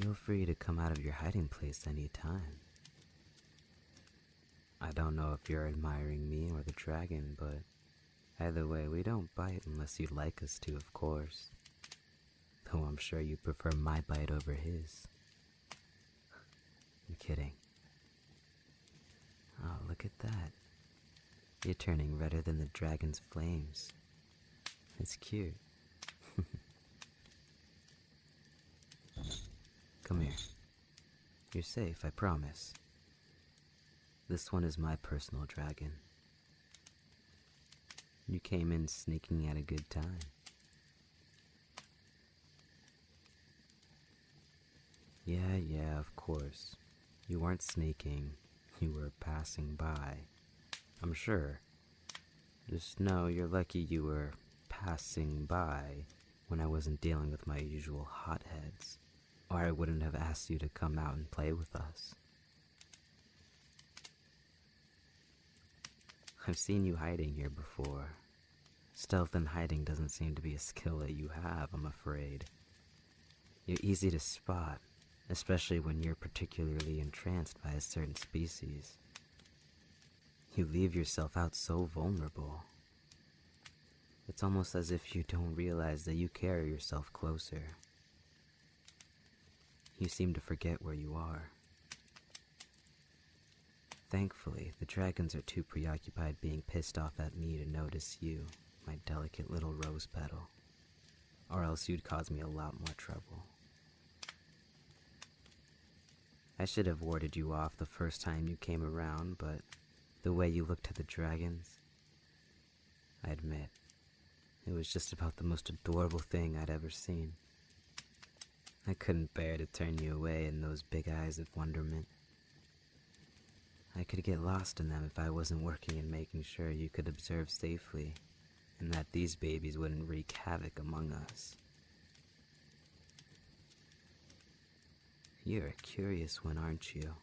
Feel free to come out of your hiding place any time. I don't know if you're admiring me or the dragon, but either way, we don't bite unless you'd like us to, of course. Though I'm sure you prefer my bite over his. I'm kidding. Oh, look at that. You're turning redder than the dragon's flames. It's cute. Come here. You're safe, I promise. This one is my personal dragon. You came in sneaking at a good time. Yeah, of course. You weren't sneaking. You were passing by. I'm sure. Just know you're lucky you were passing by when I wasn't dealing with my usual hotheads, or I wouldn't have asked you to come out and play with us. I've seen you hiding here before. Stealth and hiding doesn't seem to be a skill that you have, I'm afraid. You're easy to spot, especially when you're particularly entranced by a certain species. You leave yourself out so vulnerable. It's almost as if you don't realize that you carry yourself closer. You seem to forget where you are. Thankfully, the dragons are too preoccupied being pissed off at me to notice you, my delicate little rose petal. Or else you'd cause me a lot more trouble. I should have warded you off the first time you came around, but the way you looked at the dragons, I admit, it was just about the most adorable thing I'd ever seen. I couldn't bear to turn you away in those big eyes of wonderment. I could get lost in them if I wasn't working and making sure you could observe safely, and that these babies wouldn't wreak havoc among us. You're a curious one, aren't you?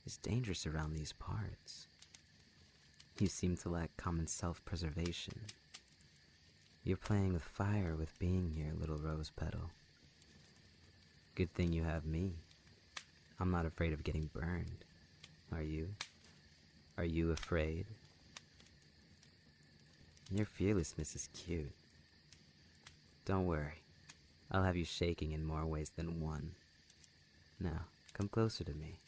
It's dangerous around these parts. You seem to lack common self-preservation. You're playing with fire with being here, little rose petal. Good thing you have me. I'm not afraid of getting burned. Are you? Are you afraid? Your fearlessness is cute. Don't worry. I'll have you shaking in more ways than one. Now, come closer to me.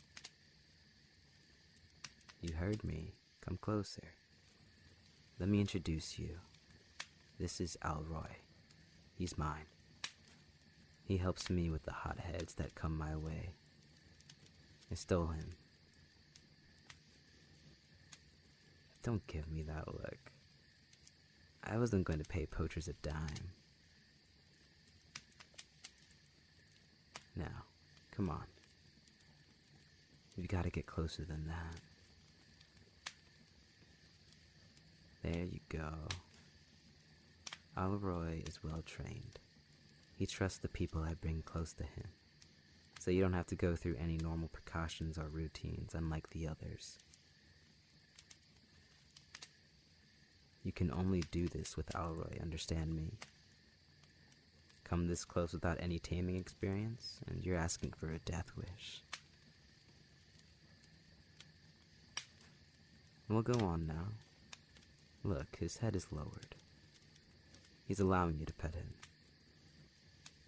You heard me. Come closer. Let me introduce you. This is Alroy. He's mine. He helps me with the hotheads that come my way. I stole him. Don't give me that look. I wasn't going to pay poachers a dime. Now, come on. We've got to get closer than that. There you go. Alroy is well trained. He trusts the people I bring close to him, so you don't have to go through any normal precautions or routines unlike the others. You can only do this with Alroy, understand me? Come this close without any taming experience, and you're asking for a death wish. We'll go on now. Look, his head is lowered. He's allowing you to pet him.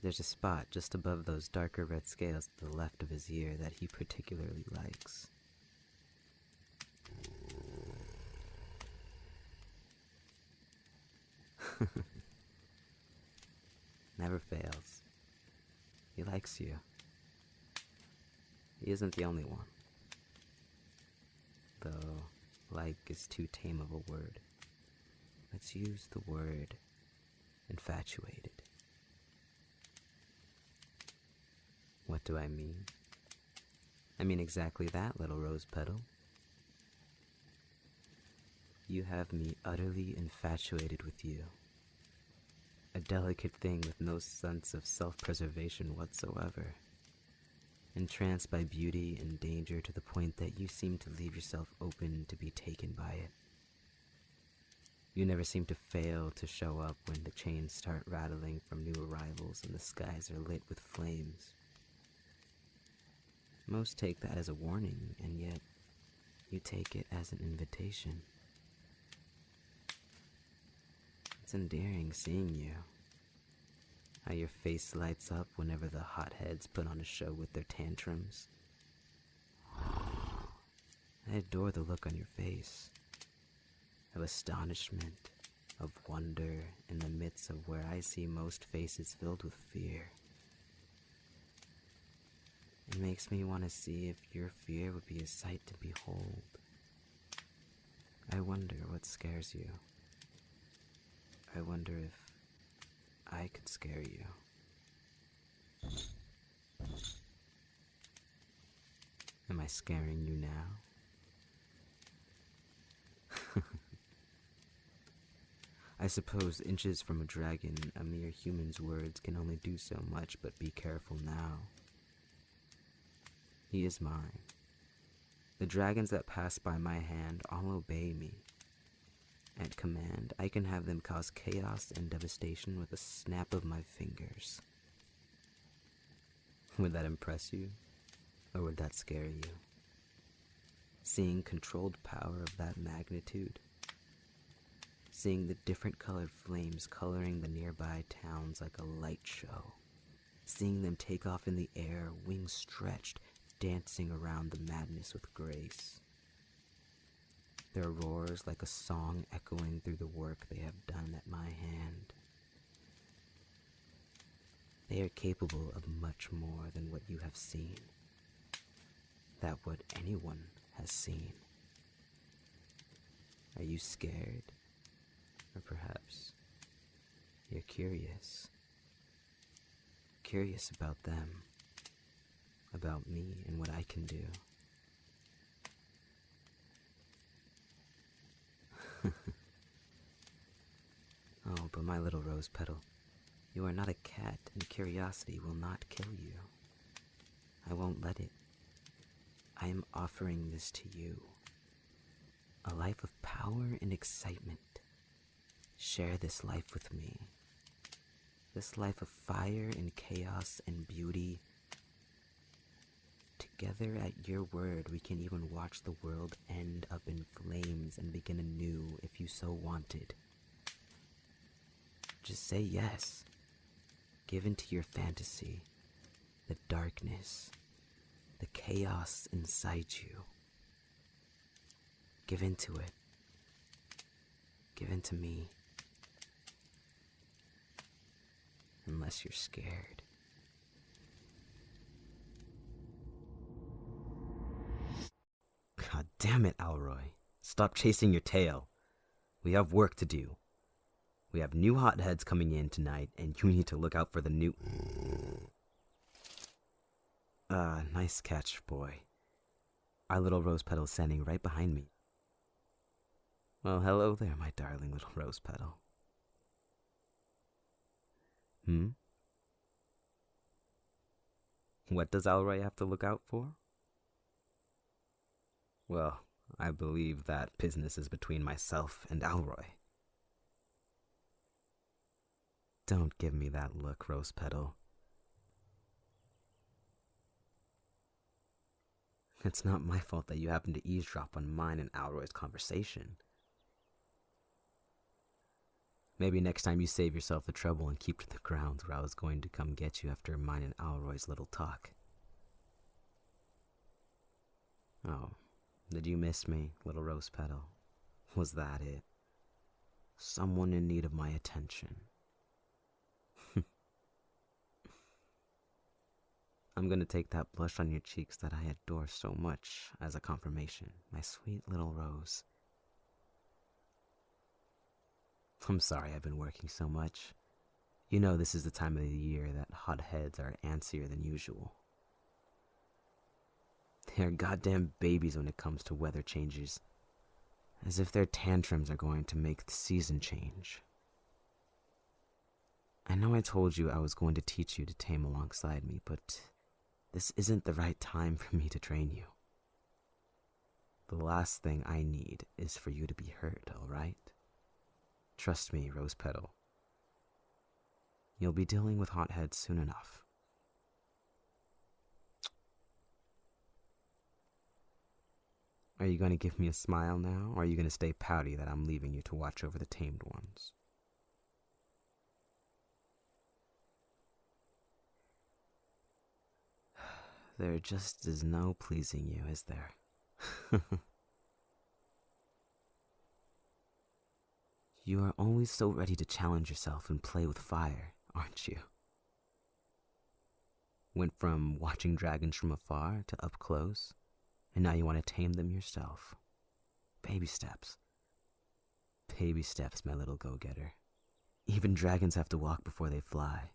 There's a spot just above those darker red scales to the left of his ear that he particularly likes. Never fails. He likes you. He isn't the only one. Though, like is too tame of a word. Let's use the word infatuated. What do I mean? I mean exactly that, little rose petal. You have me utterly infatuated with you. A delicate thing with no sense of self-preservation whatsoever. Entranced by beauty and danger to the point that you seem to leave yourself open to be taken by it. You never seem to fail to show up when the chains start rattling from new arrivals and the skies are lit with flames. Most take that as a warning, and yet you take it as an invitation. It's endearing seeing you. How your face lights up whenever the hotheads put on a show with their tantrums. I adore the look on your face, of astonishment, of wonder in the midst of where I see most faces filled with fear. It makes me want to see if your fear would be a sight to behold. I wonder what scares you. I wonder if I could scare you. Am I scaring you now? I suppose inches from a dragon, a mere human's words can only do so much, but be careful now. He is mine. The dragons that pass by my hand all obey me. At command, I can have them cause chaos and devastation with a snap of my fingers. Would that impress you, or would that scare you? Seeing controlled power of that magnitude? Seeing the different colored flames coloring the nearby towns like a light show. Seeing them take off in the air, wings stretched, dancing around the madness with grace. Their roars like a song echoing through the work they have done at my hand. They are capable of much more than what you have seen. That what anyone has seen. Are you scared? Or perhaps you're curious. Curious about them. About me and what I can do. Oh, but my little rose petal, you are not a cat, and curiosity will not kill you. I won't let it. I am offering this to you. A life of power and excitement. Share this life with me. This life of fire and chaos and beauty. Together at your word, we can even watch the world end up in flames and begin anew if you so wanted. Just say yes. Give into your fantasy, the darkness, the chaos inside you. Give into it. Give into me. Unless you're scared. God damn it, Alroy. Stop chasing your tail. We have work to do. We have new hotheads coming in tonight, and you need to look out for the new... Nice catch, boy. Our little rose petal is standing right behind me. Well, hello there, my darling little rose petal. What does Alroy have to look out for? Well, I believe that business is between myself and Alroy. Don't give me that look, Rose Petal. It's not my fault that you happened to eavesdrop on mine and Alroy's conversation. Maybe next time you save yourself the trouble and keep to the grounds where I was going to come get you after mine and Alroy's little talk. Oh, did you miss me, little Rose Petal? Was that it? Someone in need of my attention. I'm gonna take that blush on your cheeks that I adore so much as a confirmation, my sweet little rose. I'm sorry I've been working so much. You know this is the time of the year that hotheads are antsier than usual. They're goddamn babies when it comes to weather changes. As if their tantrums are going to make the season change. I know I told you I was going to teach you to tame alongside me, but this isn't the right time for me to train you. The last thing I need is for you to be hurt, alright? Trust me, Rose Petal. You'll be dealing with hotheads soon enough. Are you going to give me a smile now, or are you going to stay pouty that I'm leaving you to watch over the tamed ones? There just is no pleasing you, is there? You are always so ready to challenge yourself and play with fire, aren't you? Went from watching dragons from afar to up close, and now you want to tame them yourself. Baby steps. Baby steps, my little go-getter. Even dragons have to walk before they fly.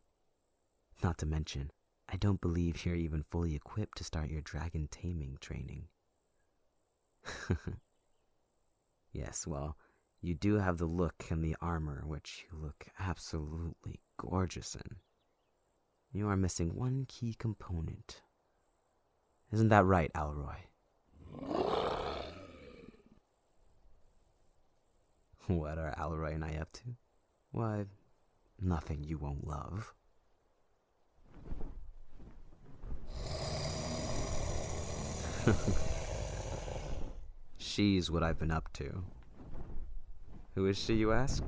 Not to mention, I don't believe you're even fully equipped to start your dragon taming training. Yes, well, you do have the look and the armor, which you look absolutely gorgeous in. You are missing one key component. Isn't that right, Alroy? What are Alroy and I up to? Why, nothing you won't love. She's what I've been up to. Who is she, you ask?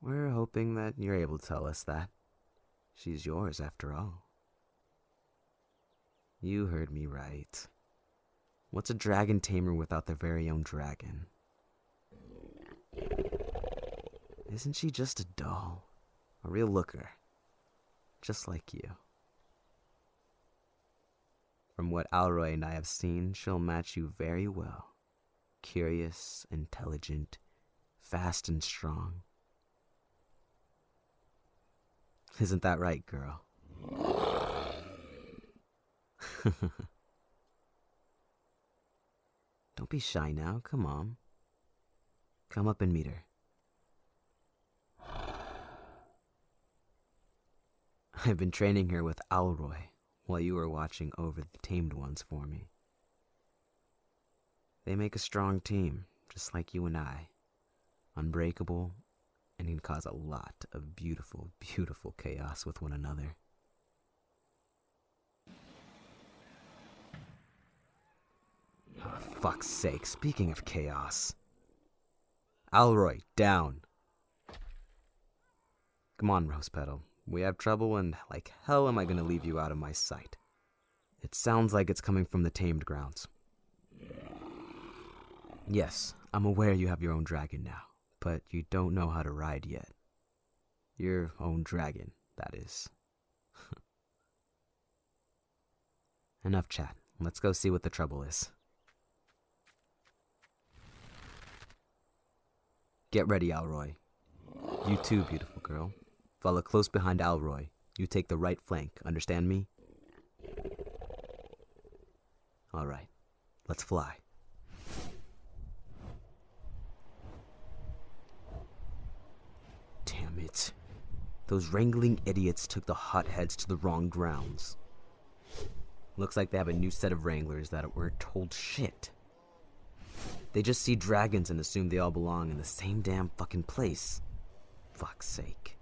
We're hoping that you're able to tell us that. She's yours, after all. You heard me right. What's a dragon tamer without their very own dragon? Isn't she just a doll? A real looker. Just like you. From what Alroy and I have seen, she'll match you very well. Curious, intelligent, fast and strong. Isn't that right, girl? Don't be shy now, come on. Come up and meet her. I've been training her with Alroy while you were watching over the tamed ones for me. They make a strong team, just like you and I. Unbreakable, and can cause a lot of beautiful, beautiful chaos with one another. Oh, fuck's sake, speaking of chaos. Alroy, down. Come on, Rose Petal. We have trouble, and like hell am I gonna leave you out of my sight. It sounds like it's coming from the tamed grounds. Yes, I'm aware you have your own dragon now, but you don't know how to ride yet. Your own dragon, that is. Enough chat. Let's go see what the trouble is. Get ready, Alroy. You too, beautiful girl. Follow close behind Alroy. You take the right flank, understand me? Alright, let's fly. Damn it. Those wrangling idiots took the hotheads to the wrong grounds. Looks like they have a new set of wranglers that weren't told shit. They just see dragons and assume they all belong in the same damn fucking place. Fuck's sake.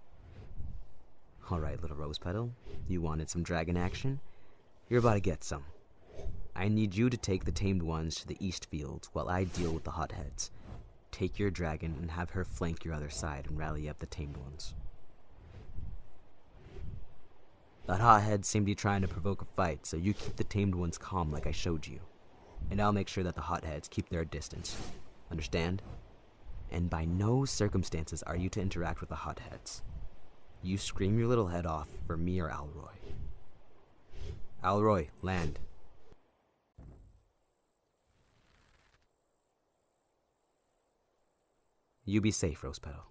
Alright, little Rose Petal. You wanted some dragon action? You're about to get some. I need you to take the tamed ones to the east fields while I deal with the hotheads. Take your dragon and have her flank your other side and rally up the tamed ones. That hothead seemed to be trying to provoke a fight, so you keep the tamed ones calm like I showed you. And I'll make sure that the hotheads keep their distance. Understand? And by no circumstances are you to interact with the hotheads. You scream your little head off for me or Alroy. Alroy, land. You be safe, Rose Petal.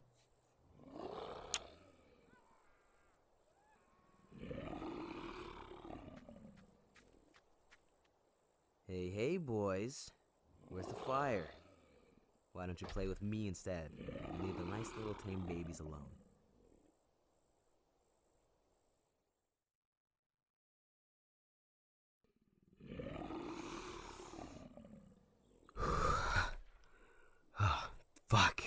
Hey, hey, boys. Where's the fire? Why don't you play with me instead and leave the nice little tame babies alone? Oh, fuck.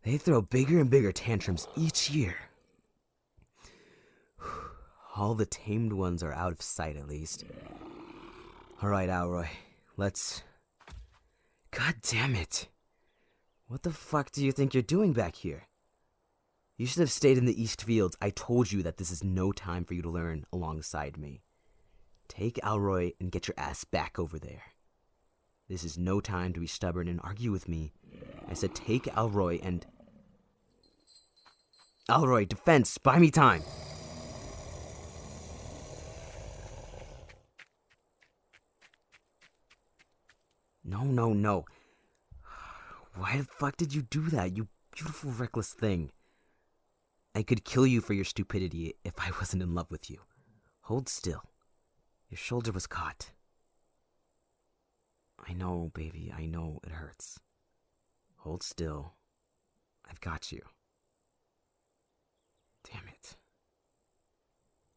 They throw bigger and bigger tantrums each year. All the tamed ones are out of sight, at least. Alright, Alroy, let's... God damn it! What the fuck do you think you're doing back here? You should have stayed in the East Fields. I told you that this is no time for you to learn alongside me. Take Alroy and get your ass back over there. This is no time to be stubborn and argue with me. I said take Alroy and... Alroy, defense, buy me time! No. Why the fuck did you do that, you beautiful, reckless thing? I could kill you for your stupidity if I wasn't in love with you. Hold still. Your shoulder was caught. I know, baby, I know it hurts. Hold still. I've got you. Damn it.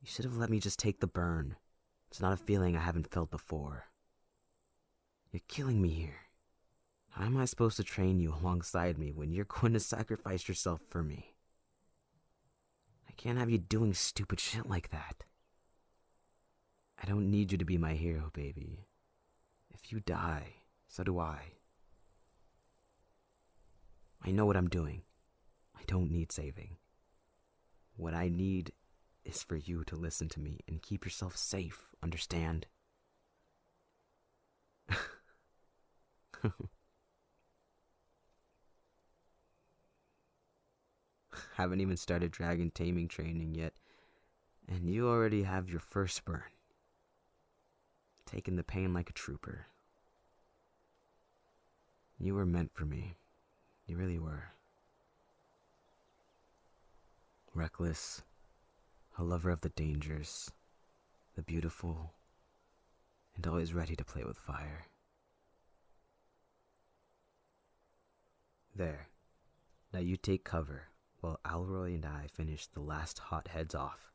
You should have let me just take the burn. It's not a feeling I haven't felt before. You're killing me here. How am I supposed to train you alongside me when you're going to sacrifice yourself for me? I can't have you doing stupid shit like that. I don't need you to be my hero, baby. If you die, so do I. I know what I'm doing. I don't need saving. What I need is for you to listen to me and keep yourself safe, understand? Haven't even started dragon taming training yet, and you already have your first burn. Taking the pain like a trooper. You were meant for me. You really were. Reckless, a lover of the dangers, the beautiful, and always ready to play with fire. There. Now you take cover while Alroy and I finish the last hotheads off.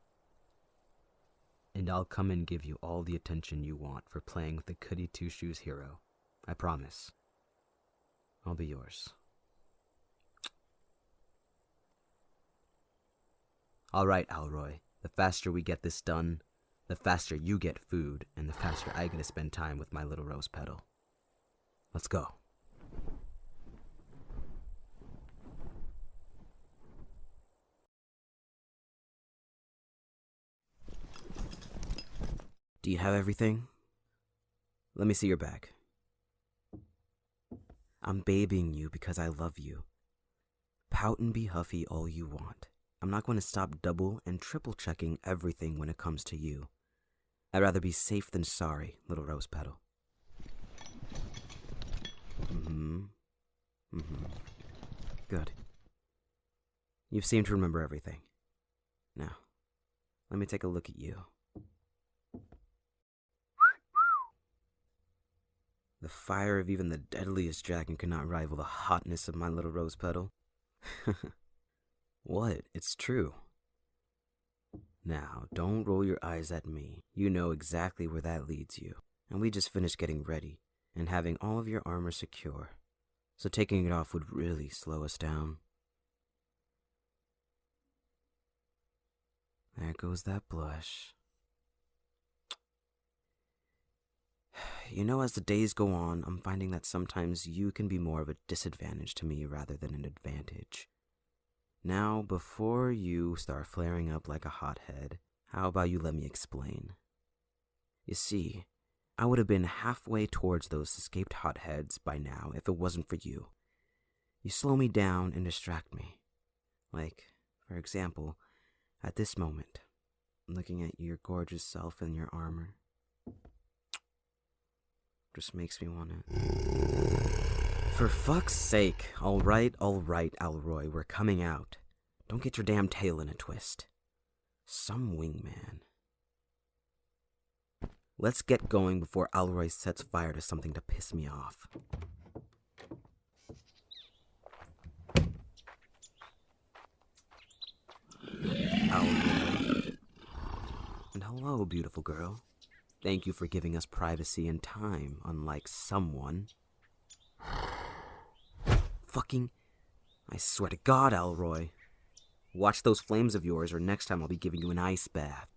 And I'll come and give you all the attention you want for playing with the Goody Two-Shoes hero. I promise. I'll be yours. Alright, Alroy. The faster we get this done, the faster you get food, and the faster I get to spend time with my little rose petal. Let's go. Do you have everything? Let me see your bag. I'm babying you because I love you. Pout and be huffy all you want. I'm not going to stop double and triple checking everything when it comes to you. I'd rather be safe than sorry, little rose petal. Good. You seem to remember everything. Now, let me take a look at you. The fire of even the deadliest dragon could not rival the hotness of my little rose petal. What? It's true. Now, don't roll your eyes at me. You know exactly where that leads you. And we just finished getting ready and having all of your armor secure. So taking it off would really slow us down. There goes that blush. You know, as the days go on, I'm finding that sometimes you can be more of a disadvantage to me rather than an advantage. Now, before you start flaring up like a hothead, how about you let me explain? You see, I would have been halfway towards those escaped hotheads by now if it wasn't for you. You slow me down and distract me. Like, for example, at this moment, looking at your gorgeous self in your armor. Just makes me wanna... For fuck's sake. Alright, Alroy, we're coming out. Don't get your damn tail in a twist. Some wingman. Let's get going before Alroy sets fire to something to piss me off. Alroy. And hello, beautiful girl. Thank you for giving us privacy and time, unlike someone. Fucking... I swear to God, Alroy. Watch those flames of yours, or next time I'll be giving you an ice bath.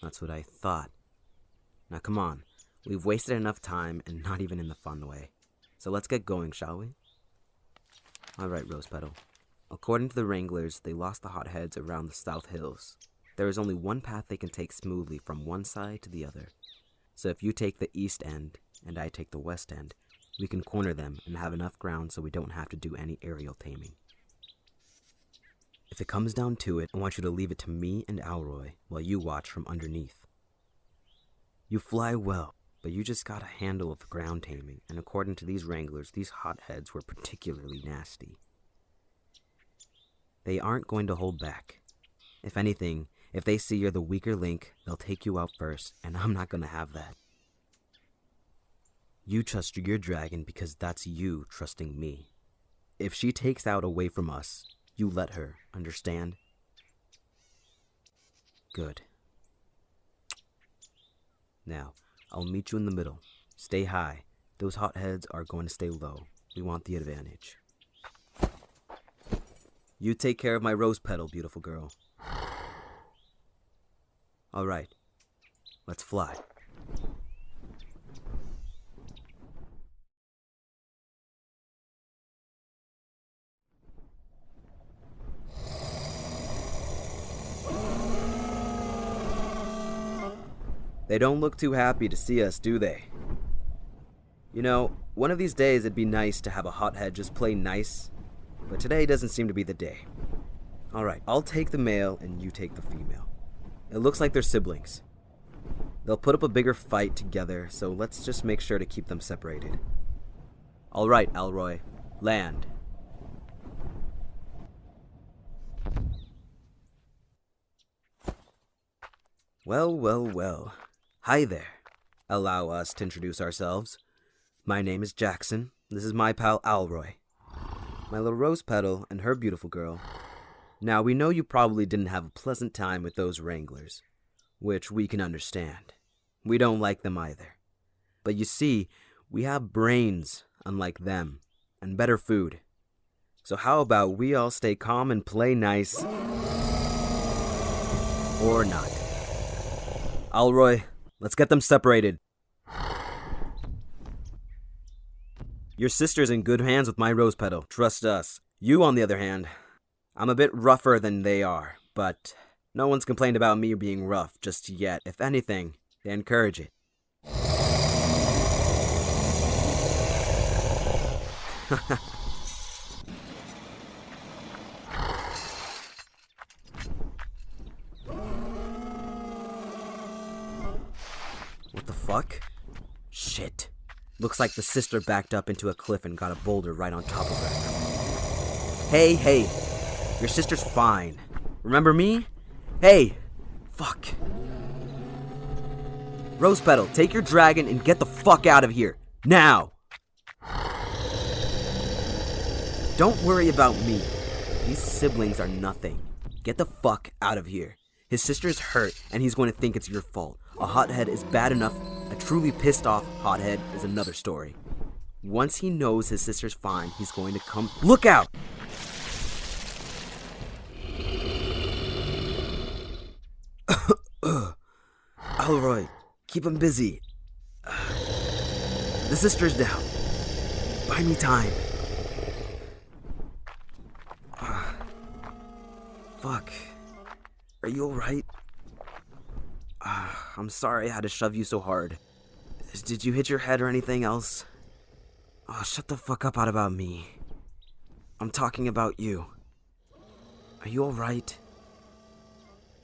That's what I thought. Now come on. We've wasted enough time, and not even in the fun way. So let's get going, shall we? Alright, Rose Petal. According to the Wranglers, they lost the hotheads around the South Hills. There is only one path they can take smoothly from one side to the other. So if you take the east end, and I take the west end, we can corner them and have enough ground so we don't have to do any aerial taming. If it comes down to it, I want you to leave it to me and Alroy while you watch from underneath. You fly well, but you just got a handle of ground taming, and according to these Wranglers, these hotheads were particularly nasty. They aren't going to hold back. If anything, if they see you're the weaker link, they'll take you out first, and I'm not going to have that. You trust your dragon because that's you trusting me. If she takes out away from us, you let her, understand? Good. Now, I'll meet you in the middle. Stay high. Those hotheads are going to stay low. We want the advantage. You take care of my Rose Petal, beautiful girl. Alright, let's fly. They don't look too happy to see us, do they? You know, one of these days it'd be nice to have a hothead just play nice, but today doesn't seem to be the day. Alright, I'll take the male and you take the female. It looks like they're siblings. They'll put up a bigger fight together, so let's just make sure to keep them separated. Alright, Alroy, land. Well. Hi there. Allow us to introduce ourselves. My name is Jackson. This is my pal Alroy. My little Rose Petal and her beautiful girl. Now, we know you probably didn't have a pleasant time with those Wranglers, which we can understand. We don't like them either. But you see, we have brains, unlike them, and better food. So how about we all stay calm and play nice? Or not. Alroy, let's get them separated. Your sister's in good hands with my Rose Petal, trust us. You, on the other hand, I'm a bit rougher than they are, but no one's complained about me being rough just yet. If anything, they encourage it. What the fuck? Shit. Looks like the sister backed up into a cliff and got a boulder right on top of her. Hey, your sister's fine. Remember me? Hey, fuck. Rose Petal, take your dragon and get the fuck out of here. Now! Don't worry about me. These siblings are nothing. Get the fuck out of here. His sister's hurt, and he's going to think it's your fault. A hothead is bad enough. A truly pissed off hothead is another story. Once he knows his sister's fine, he's going to come. Look out! Alroy, keep him busy. The sister's down. Buy me time. Fuck. Are you alright? I'm sorry I had to shove you so hard. Did you hit your head or anything else? Oh, shut the fuck up out about me. I'm talking about you. Are you alright?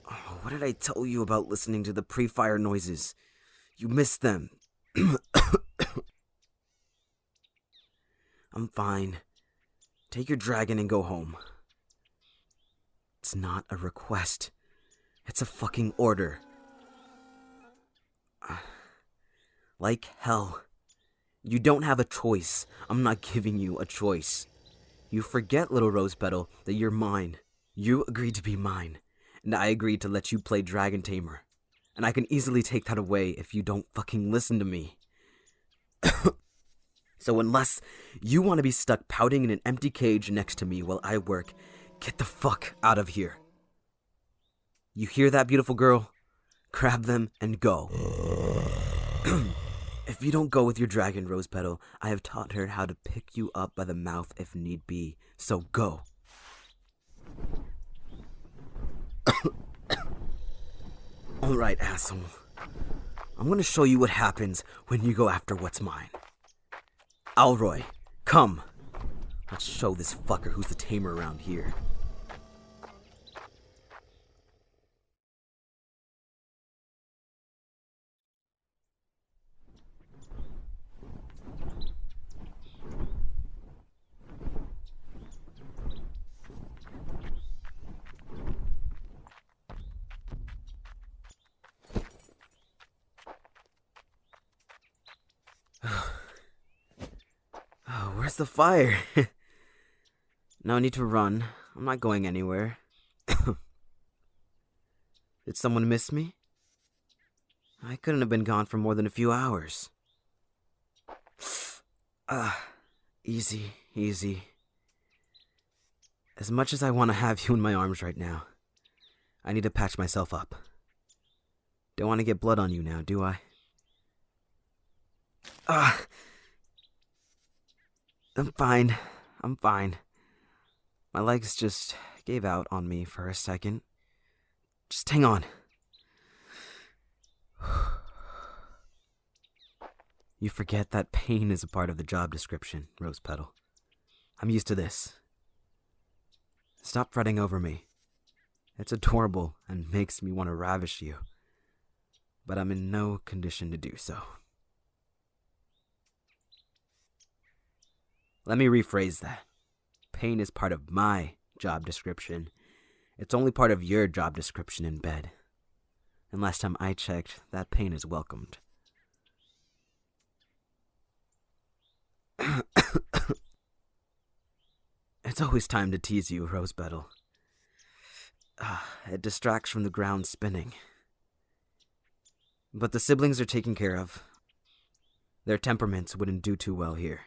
Oh, what did I tell you about listening to the pre-fire noises? You missed them. I'm fine. Take your dragon and go home. It's not a request. It's a fucking order. Like hell. You don't have a choice. I'm not giving you a choice. You forget, little Rose Petal, that you're mine. You agreed to be mine, and I agreed to let you play Dragon Tamer. And I can easily take that away if you don't fucking listen to me. So unless you want to be stuck pouting in an empty cage next to me while I work, get the fuck out of here. You hear that, beautiful girl? Grab them and go. If you don't go with your dragon, Rose Petal, I have taught her how to pick you up by the mouth if need be. So go. Alright, asshole. I'm gonna show you what happens when you go after what's mine. Alroy, come. Let's show this fucker who's the tamer around here. Oh, where's the fire? No need to run. I'm not going anywhere. Did someone miss me? I couldn't have been gone for more than a few hours. Easy, easy. As much as I want to have you in my arms right now, I need to patch myself up. Don't want to get blood on you now, do I? I'm fine. I'm fine. My legs just gave out on me for a second. Just hang on. You forget that pain is a part of the job description, Rose Petal. I'm used to this. Stop fretting over me. It's adorable and makes me want to ravish you. But I'm in no condition to do so. Let me rephrase that. Pain is part of my job description. It's only part of your job description in bed. And last time I checked, that pain is welcomed. It's always time to tease you, Rose Petal. It distracts from the ground spinning. But the siblings are taken care of. Their temperaments wouldn't do too well here.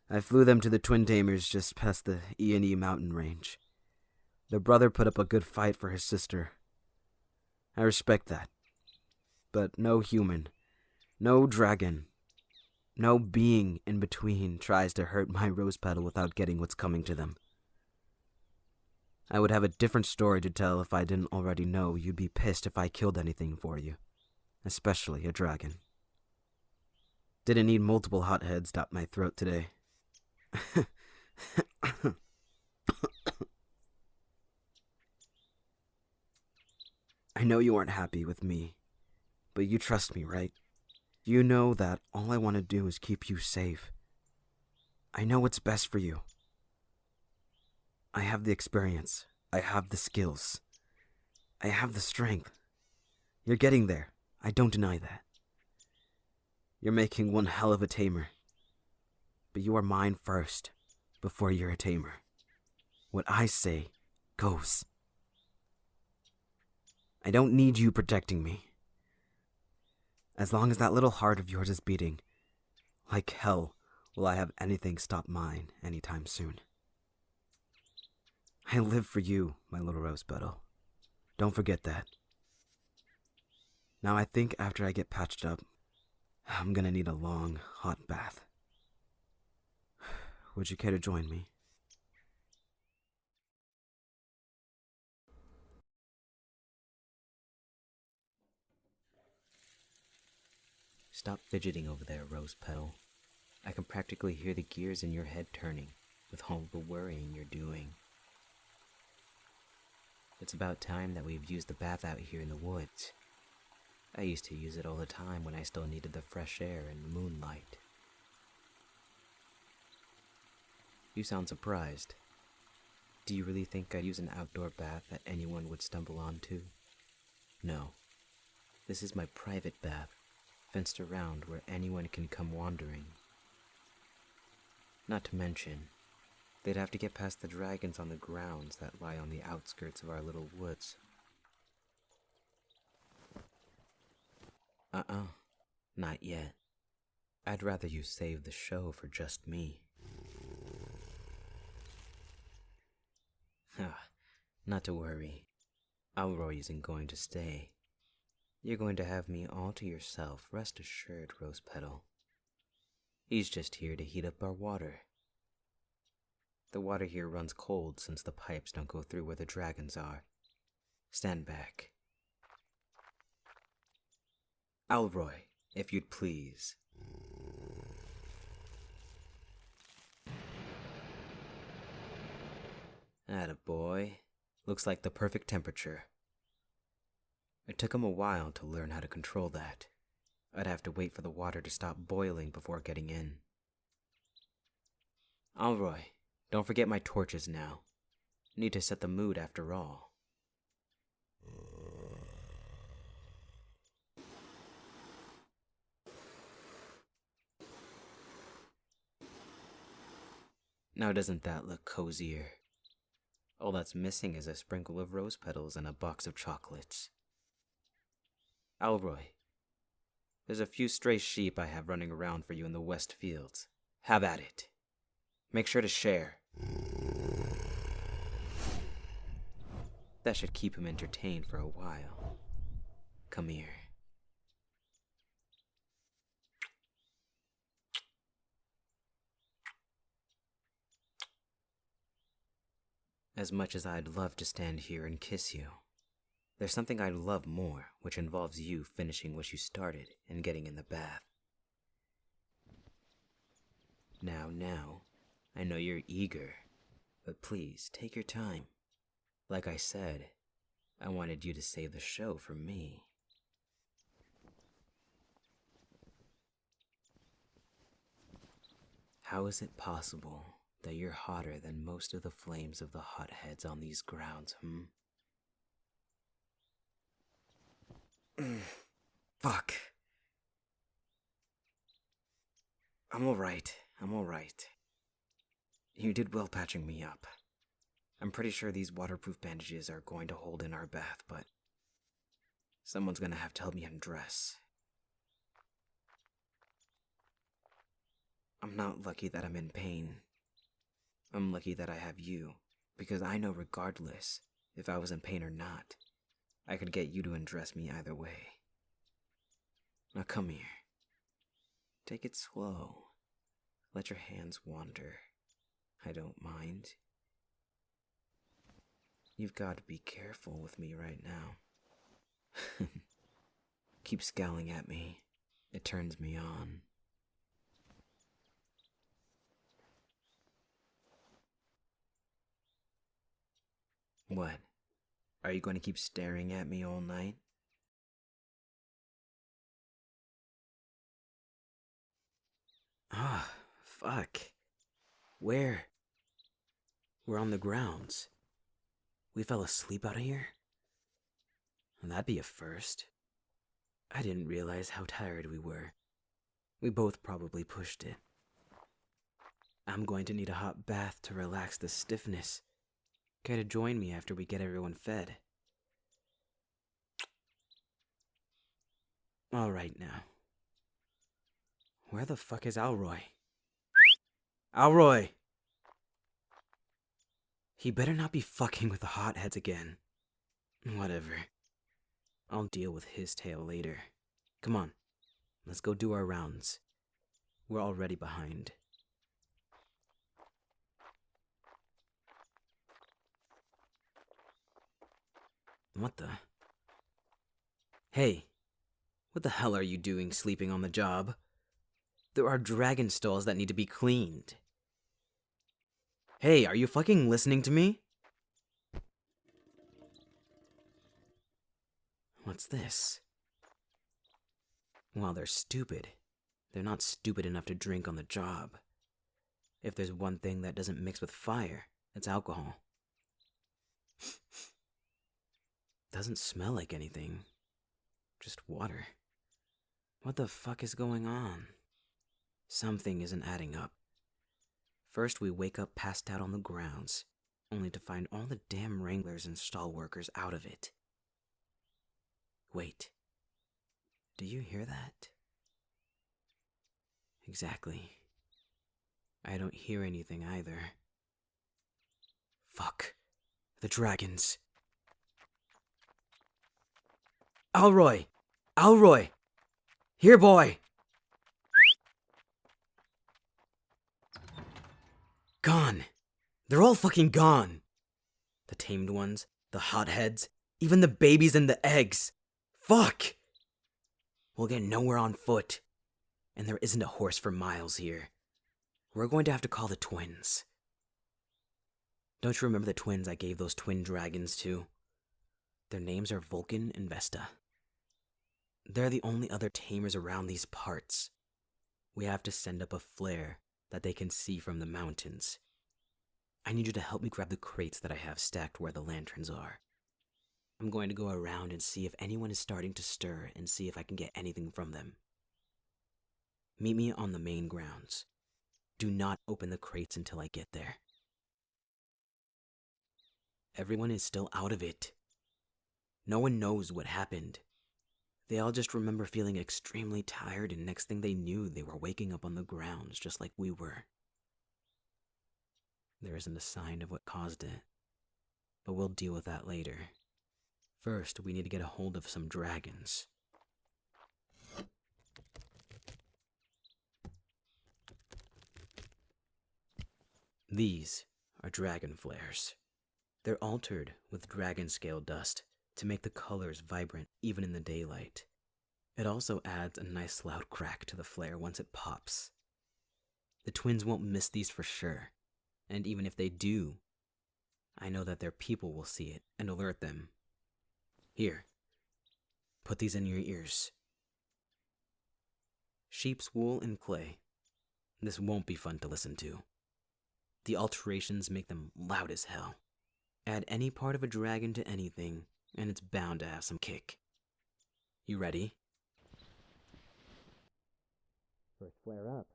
I flew them to the Twin Tamers just past the E&E mountain range. Their brother put up a good fight for his sister. I respect that. But no human, no dragon, no being in between tries to hurt my Rose Petal without getting what's coming to them. I would have a different story to tell if I didn't already know you'd be pissed if I killed anything for you, especially a dragon. Didn't need multiple hotheads down my throat today. I know you aren't happy with me, but you trust me, right? You know that all I want to do is keep you safe. I know what's best for you. I have the experience. I have the skills. I have the strength. You're getting there. I don't deny that. You're making one hell of a tamer. But you are mine first, before you're a tamer. What I say goes. I don't need you protecting me. As long as that little heart of yours is beating, like hell will I have anything stop mine anytime soon. I live for you, my little Rose Petal. Don't forget that. Now I think after I get patched up, I'm gonna need a long, hot bath. Would you care to join me? Stop fidgeting over there, Rose Petal. I can practically hear the gears in your head turning with all the worrying you're doing. It's about time that we've used the bath out here in the woods. I used to use it all the time when I still needed the fresh air and moonlight. You sound surprised. Do you really think I'd use an outdoor bath that anyone would stumble onto? No. This is my private bath, fenced around where anyone can come wandering. Not to mention, they'd have to get past the dragons on the grounds that lie on the outskirts of our little woods. Not yet. I'd rather you save the show for just me. Not to worry. Alroy isn't going to stay. You're going to have me all to yourself, rest assured, Rose Petal. He's just here to heat up our water. The water here runs cold since the pipes don't go through where the dragons are. Stand back. Alroy, if you'd please. Attaboy. Looks like the perfect temperature. It took him a while to learn how to control that. I'd have to wait for the water to stop boiling before getting in. Alroy, don't forget my torches now. Need to set the mood after all. Now doesn't that look cozier? All that's missing is a sprinkle of rose petals and a box of chocolates. Alroy, there's a few stray sheep I have running around for you in the west fields. Have at it. Make sure to share. That should keep him entertained for a while. Come here. As much as I'd love to stand here and kiss you, there's something I'd love more, which involves you finishing what you started and getting in the bath. Now, I know you're eager, but please take your time. Like I said, I wanted you to save the show for me. How is it possible that you're hotter than most of the flames of the hotheads on these grounds, Fuck. I'm alright. You did well patching me up. I'm pretty sure these waterproof bandages are going to hold in our bath, but someone's gonna have to help me undress. I'm not lucky that I'm in pain. I'm lucky that I have you, because I know regardless if I was in pain or not, I could get you to undress me either way. Now come here. Take it slow. Let your hands wander. I don't mind. You've got to be careful with me right now. Keep scowling at me. It turns me on. What? Are you going to keep staring at me all night? Fuck. Where? We're on the grounds. We fell asleep out here? That'd be a first. I didn't realize how tired we were. We both probably pushed it. I'm going to need a hot bath to relax the stiffness. Care to join me after we get everyone fed? Alright now. Where the fuck is Alroy? Alroy! He better not be fucking with the hotheads again. Whatever. I'll deal with his tail later. Come on, let's go do our rounds. We're already behind. What the? Hey, what the hell are you doing sleeping on the job? There are dragon stalls that need to be cleaned. Hey, are you fucking listening to me? What's this? While they're stupid, they're not stupid enough to drink on the job. If there's one thing that doesn't mix with fire, it's alcohol. Doesn't smell like anything. Just water. What the fuck is going on? Something isn't adding up. First we wake up passed out on the grounds, only to find all the damn wranglers and stall workers out of it. Wait. Do you hear that? Exactly. I don't hear anything either. Fuck. The dragons. Alroy! Alroy! Here, boy! Gone. They're all fucking gone. The tamed ones, the hotheads, even the babies and the eggs. Fuck! We'll get nowhere on foot. And there isn't a horse for miles here. We're going to have to call the twins. Don't you remember the twins I gave those twin dragons to? Their names are Vulcan and Vesta. They're the only other tamers around these parts. We have to send up a flare that they can see from the mountains. I need you to help me grab the crates that I have stacked where the lanterns are. I'm going to go around and see if anyone is starting to stir and see if I can get anything from them. Meet me on the main grounds. Do not open the crates until I get there. Everyone is still out of it. No one knows what happened. They all just remember feeling extremely tired, and next thing they knew, they were waking up on the grounds just like we were. There isn't a sign of what caused it, but we'll deal with that later. First, we need to get a hold of some dragons. These are dragon flares. They're altered with dragon scale dust to make the colors vibrant even in the daylight. It also adds a nice loud crack to the flare once it pops. The twins won't miss these for sure, and even if they do, I know that their people will see it and alert them. Here, put these in your ears. Sheep's wool and clay. This won't be fun to listen to. The alterations make them loud as hell. Add any part of a dragon to anything, and it's bound to have some kick. You ready? First flare up.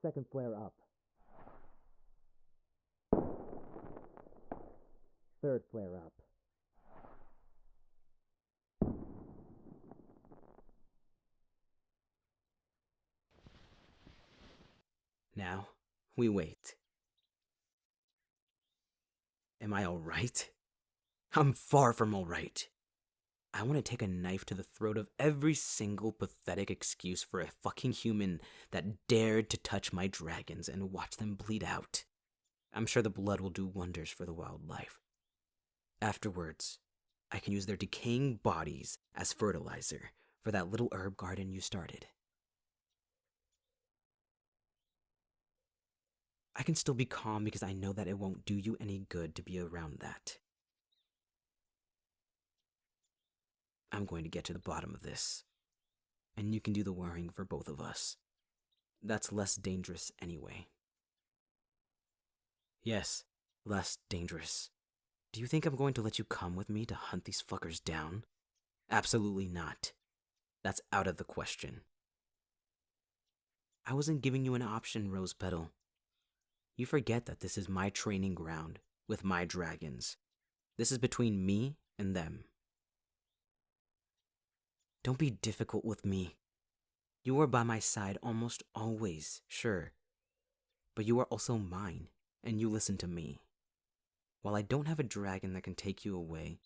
Second flare up. Third flare up. Now, we wait. Am I alright? I'm far from alright. I want to take a knife to the throat of every single pathetic excuse for a fucking human that dared to touch my dragons and watch them bleed out. I'm sure the blood will do wonders for the wildlife. Afterwards, I can use their decaying bodies as fertilizer for that little herb garden you started. I can still be calm because I know that it won't do you any good to be around that. I'm going to get to the bottom of this, and you can do the worrying for both of us. That's less dangerous anyway. Yes, less dangerous. Do you think I'm going to let you come with me to hunt these fuckers down? Absolutely not. That's out of the question. I wasn't giving you an option, Rose Petal. You forget that this is my training ground with my dragons. This is between me and them. Don't be difficult with me. You are by my side almost always, sure. But you are also mine, and you listen to me. While I don't have a dragon that can take you away,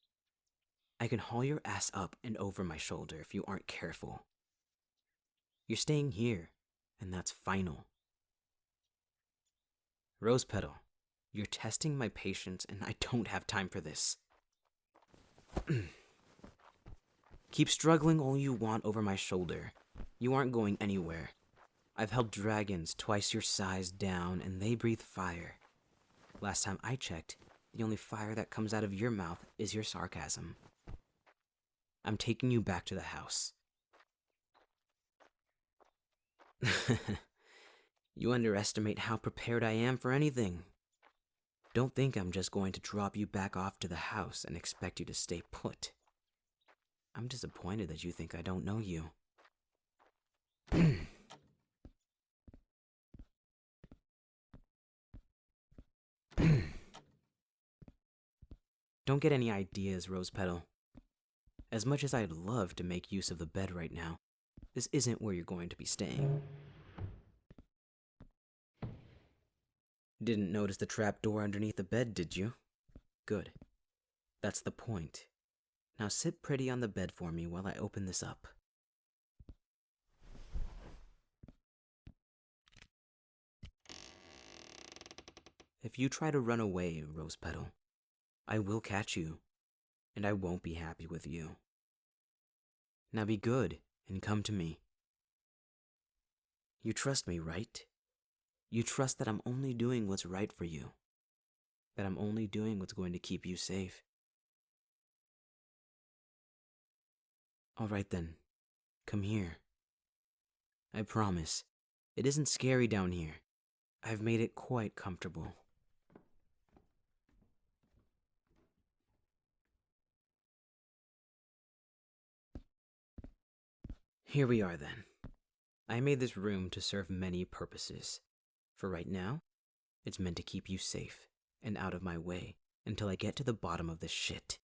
I can haul your ass up and over my shoulder if you aren't careful. You're staying here, and that's final. Rose Petal, you're testing my patience, and I don't have time for this. Keep struggling all you want over my shoulder. You aren't going anywhere. I've held dragons twice your size down, and they breathe fire. Last time I checked, the only fire that comes out of your mouth is your sarcasm. I'm taking you back to the house. You underestimate how prepared I am for anything. Don't think I'm just going to drop you back off to the house and expect you to stay put. I'm disappointed that you think I don't know you. Don't get any ideas, Rose Petal. As much as I'd love to make use of the bed right now, this isn't where you're going to be staying. Didn't notice the trap door underneath the bed, did you? Good. That's the point. Now sit pretty on the bed for me while I open this up. If you try to run away, Rose Petal, I will catch you, and I won't be happy with you. Now be good and come to me. You trust me, right? You trust that I'm only doing what's right for you, that I'm only doing what's going to keep you safe. All right then, come here. I promise, it isn't scary down here. I've made it quite comfortable. Here we are then. I made this room to serve many purposes. For right now, it's meant to keep you safe and out of my way until I get to the bottom of this shit.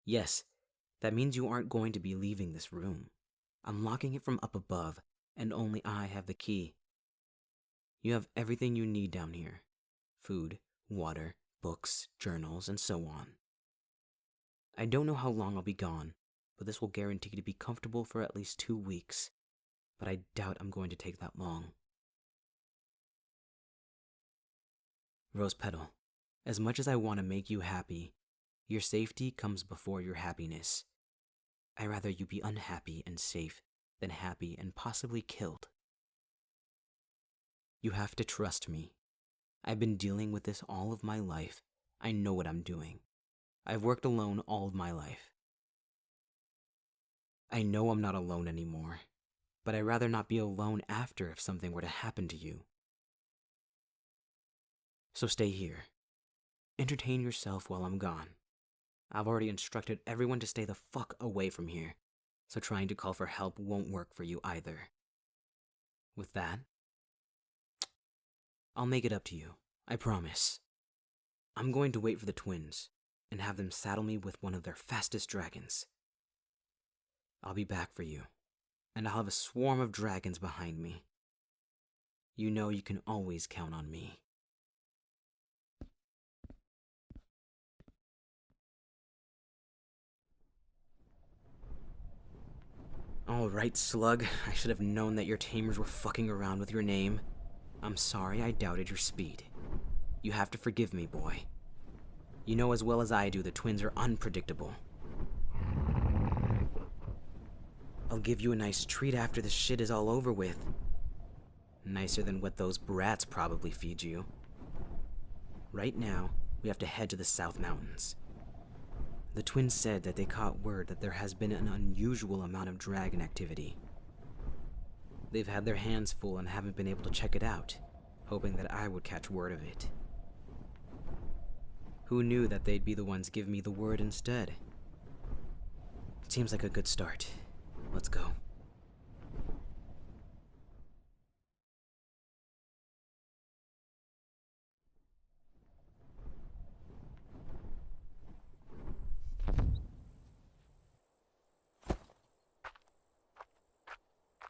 Yes, that means you aren't going to be leaving this room. I'm locking it from up above, and only I have the key. You have everything you need down here. Food, water, books, journals, and so on. I don't know how long I'll be gone, but this will guarantee to be comfortable for at least 2 weeks. But I doubt I'm going to take that long. Rose Petal, as much as I want to make you happy, your safety comes before your happiness. I'd rather you be unhappy and safe than happy and possibly killed. You have to trust me. I've been dealing with this all of my life. I know what I'm doing. I've worked alone all of my life. I know I'm not alone anymore, but I'd rather not be alone after if something were to happen to you. So stay here. Entertain yourself while I'm gone. I've already instructed everyone to stay the fuck away from here, so trying to call for help won't work for you either. With that, I'll make it up to you, I promise. I'm going to wait for the twins and have them saddle me with one of their fastest dragons. I'll be back for you, and I'll have a swarm of dragons behind me. You know you can always count on me. Alright, Slug, I should have known that your tamers were fucking around with your name. I'm sorry I doubted your speed. You have to forgive me, boy. You know as well as I do the twins are unpredictable. I'll give you a nice treat after this shit is all over with. Nicer than what those brats probably feed you. Right now, we have to head to the South Mountains. The twins said that they caught word that there has been an unusual amount of dragon activity. They've had their hands full and haven't been able to check it out, hoping that I would catch word of it. Who knew that they'd be the ones give me the word instead? It seems like a good start. Let's go.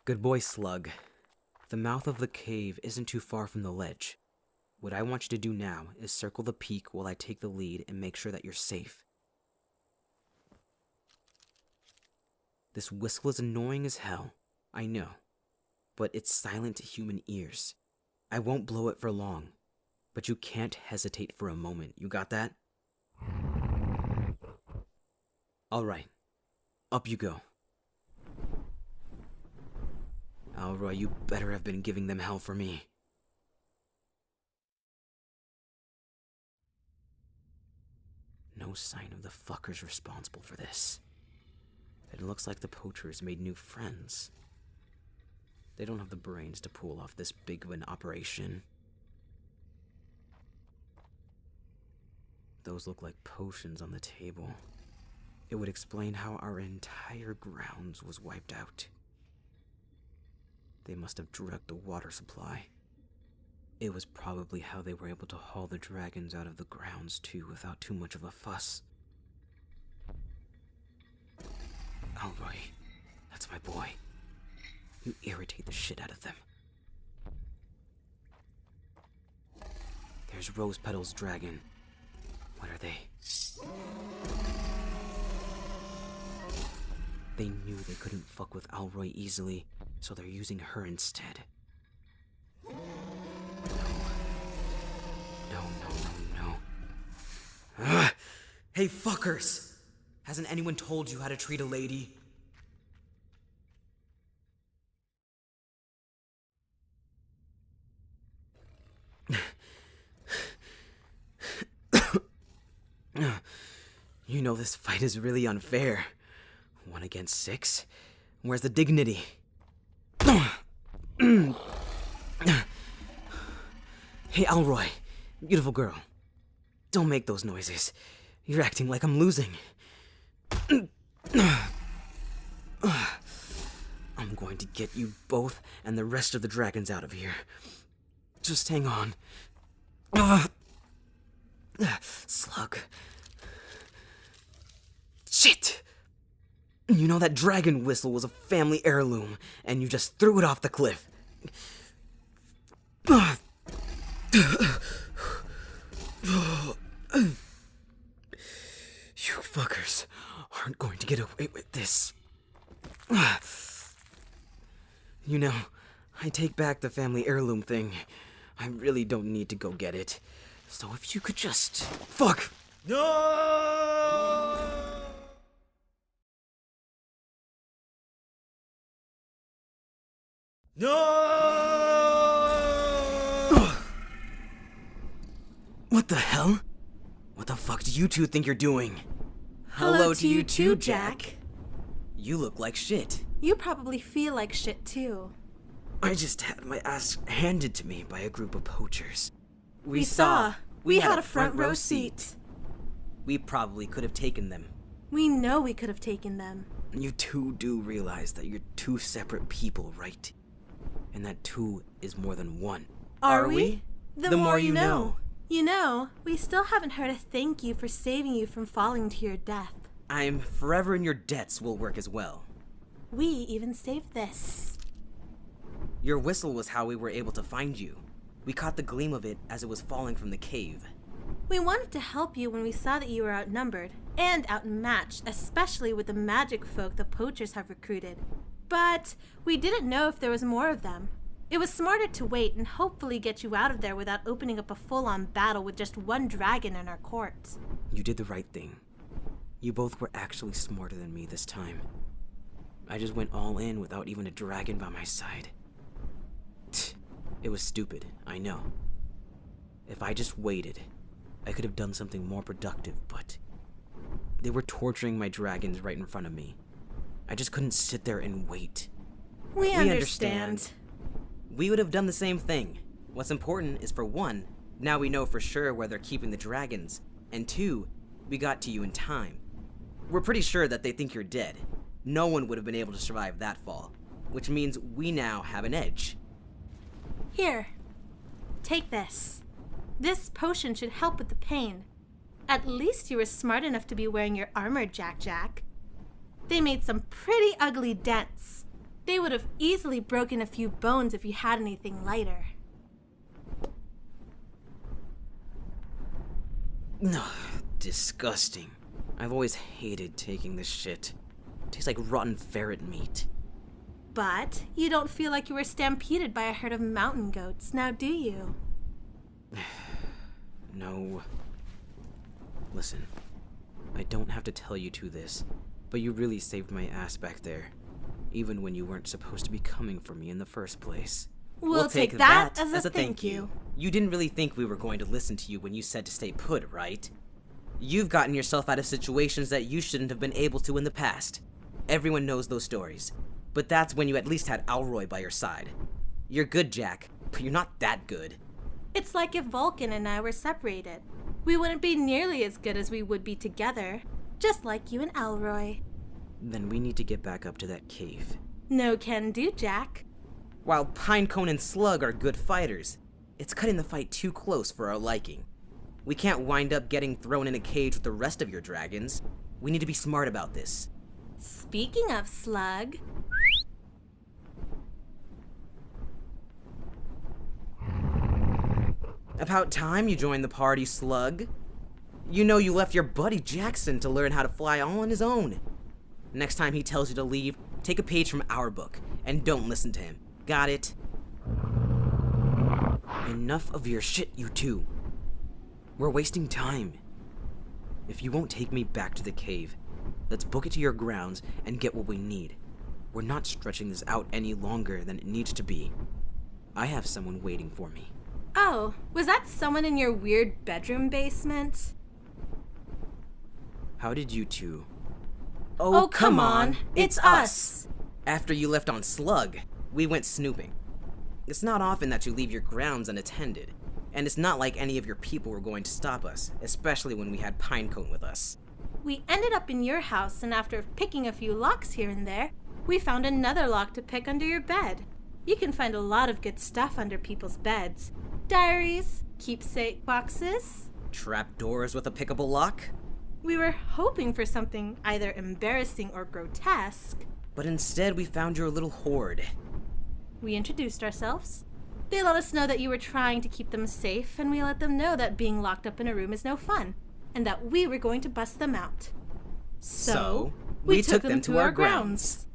Good boy, Slug. The mouth of the cave isn't too far from the ledge. What I want you to do now is circle the peak while I take the lead and make sure that you're safe. This whistle is annoying as hell, I know, but it's silent to human ears. I won't blow it for long, but you can't hesitate for a moment. You got that? All right, up you go. Alroy, you better have been giving them hell for me. No sign of the fuckers responsible for this. It looks like the poachers made new friends. They don't have the brains to pull off this big of an operation. Those look like potions on the table. It would explain how our entire grounds was wiped out. They must have drugged the water supply. It was probably how they were able to haul the dragons out of the grounds too without too much of a fuss. Alroy, that's my boy. You irritate the shit out of them. There's Rose Petal's dragon. What are they? They knew they couldn't fuck with Alroy easily, so they're using her instead. No. Hey, fuckers! Hasn't anyone told you how to treat a lady? You know this fight is really unfair. 1 against 6? Where's the dignity? Hey, Alroy, beautiful girl. Don't make those noises. You're acting like I'm losing. I'm going to get you both and the rest of the dragons out of here. Just hang on. Slug. Shit! You know that dragon whistle was a family heirloom, and you just threw it off the cliff. You fuckers aren't going to get away with this. You know, I take back the family heirloom thing. I really don't need to go get it. So if you could just... Fuck! No! No! What the hell? What the fuck do you two think you're doing? Hello to you too, Jack. You look like shit. You probably feel like shit too. I just had my ass handed to me by a group of poachers. We saw. We had a front row seat. We probably could have taken them. We know we could have taken them. You two do realize that you're two separate people, right? And that two is more than one. Are we? The more you know. You know, we still haven't heard a thank you for saving you from falling to your death. I'm forever in your debts will work as well. We even saved this. Your whistle was how we were able to find you. We caught the gleam of it as it was falling from the cave. We wanted to help you when we saw that you were outnumbered and outmatched, especially with the magic folk the poachers have recruited. But we didn't know if there was more of them. It was smarter to wait and hopefully get you out of there without opening up a full-on battle with just one dragon in our court. You did the right thing. You both were actually smarter than me this time. I just went all in without even a dragon by my side. It was stupid, I know. If I just waited, I could have done something more productive, but they were torturing my dragons right in front of me. I just couldn't sit there and wait. We understand. We would have done the same thing. What's important is, for one, now we know for sure where they're keeping the dragons, and two, we got to you in time. We're pretty sure that they think you're dead. No one would have been able to survive that fall, which means we now have an edge. Here, take this. This potion should help with the pain. At least you were smart enough to be wearing your armor, Jack. They made some pretty ugly dents. They would have easily broken a few bones if you had anything lighter. Disgusting. I've always hated taking this shit. It tastes like rotten ferret meat. But you don't feel like you were stampeded by a herd of mountain goats, now do you? No. Listen, I don't have to tell you two this, but you really saved my ass back there, even when you weren't supposed to be coming for me in the first place. We'll take that as a thank you. You didn't really think we were going to listen to you when you said to stay put, right? You've gotten yourself out of situations that you shouldn't have been able to in the past. Everyone knows those stories. But that's when you at least had Alroy by your side. You're good, Jack, but you're not that good. It's like if Vulcan and I were separated. We wouldn't be nearly as good as we would be together. Just like you and Alroy. Then we need to get back up to that cave. No can do, Jack. While Pinecone and Slug are good fighters, it's cutting the fight too close for our liking. We can't wind up getting thrown in a cage with the rest of your dragons. We need to be smart about this. Speaking of Slug... About time you joined the party, Slug. You know you left your buddy Jackson to learn how to fly all on his own. Next time he tells you to leave, take a page from our book, and don't listen to him. Got it? Enough of your shit, you two. We're wasting time. If you won't take me back to the cave, let's book it to your grounds and get what we need. We're not stretching this out any longer than it needs to be. I have someone waiting for me. Oh, was that someone in your weird bedroom basement? How did you two... Oh, come on. It's us. After you left on Slug, we went snooping. It's not often that you leave your grounds unattended, and it's not like any of your people were going to stop us, especially when we had Pinecone with us. We ended up in your house, and after picking a few locks here and there, we found another lock to pick under your bed. You can find a lot of good stuff under people's beds. Diaries, keepsake boxes. Trapdoors with a pickable lock? We were hoping for something either embarrassing or grotesque. But instead we found your little hoard. We introduced ourselves. They let us know that you were trying to keep them safe, and we let them know that being locked up in a room is no fun, and that we were going to bust them out. So we took them to our grounds.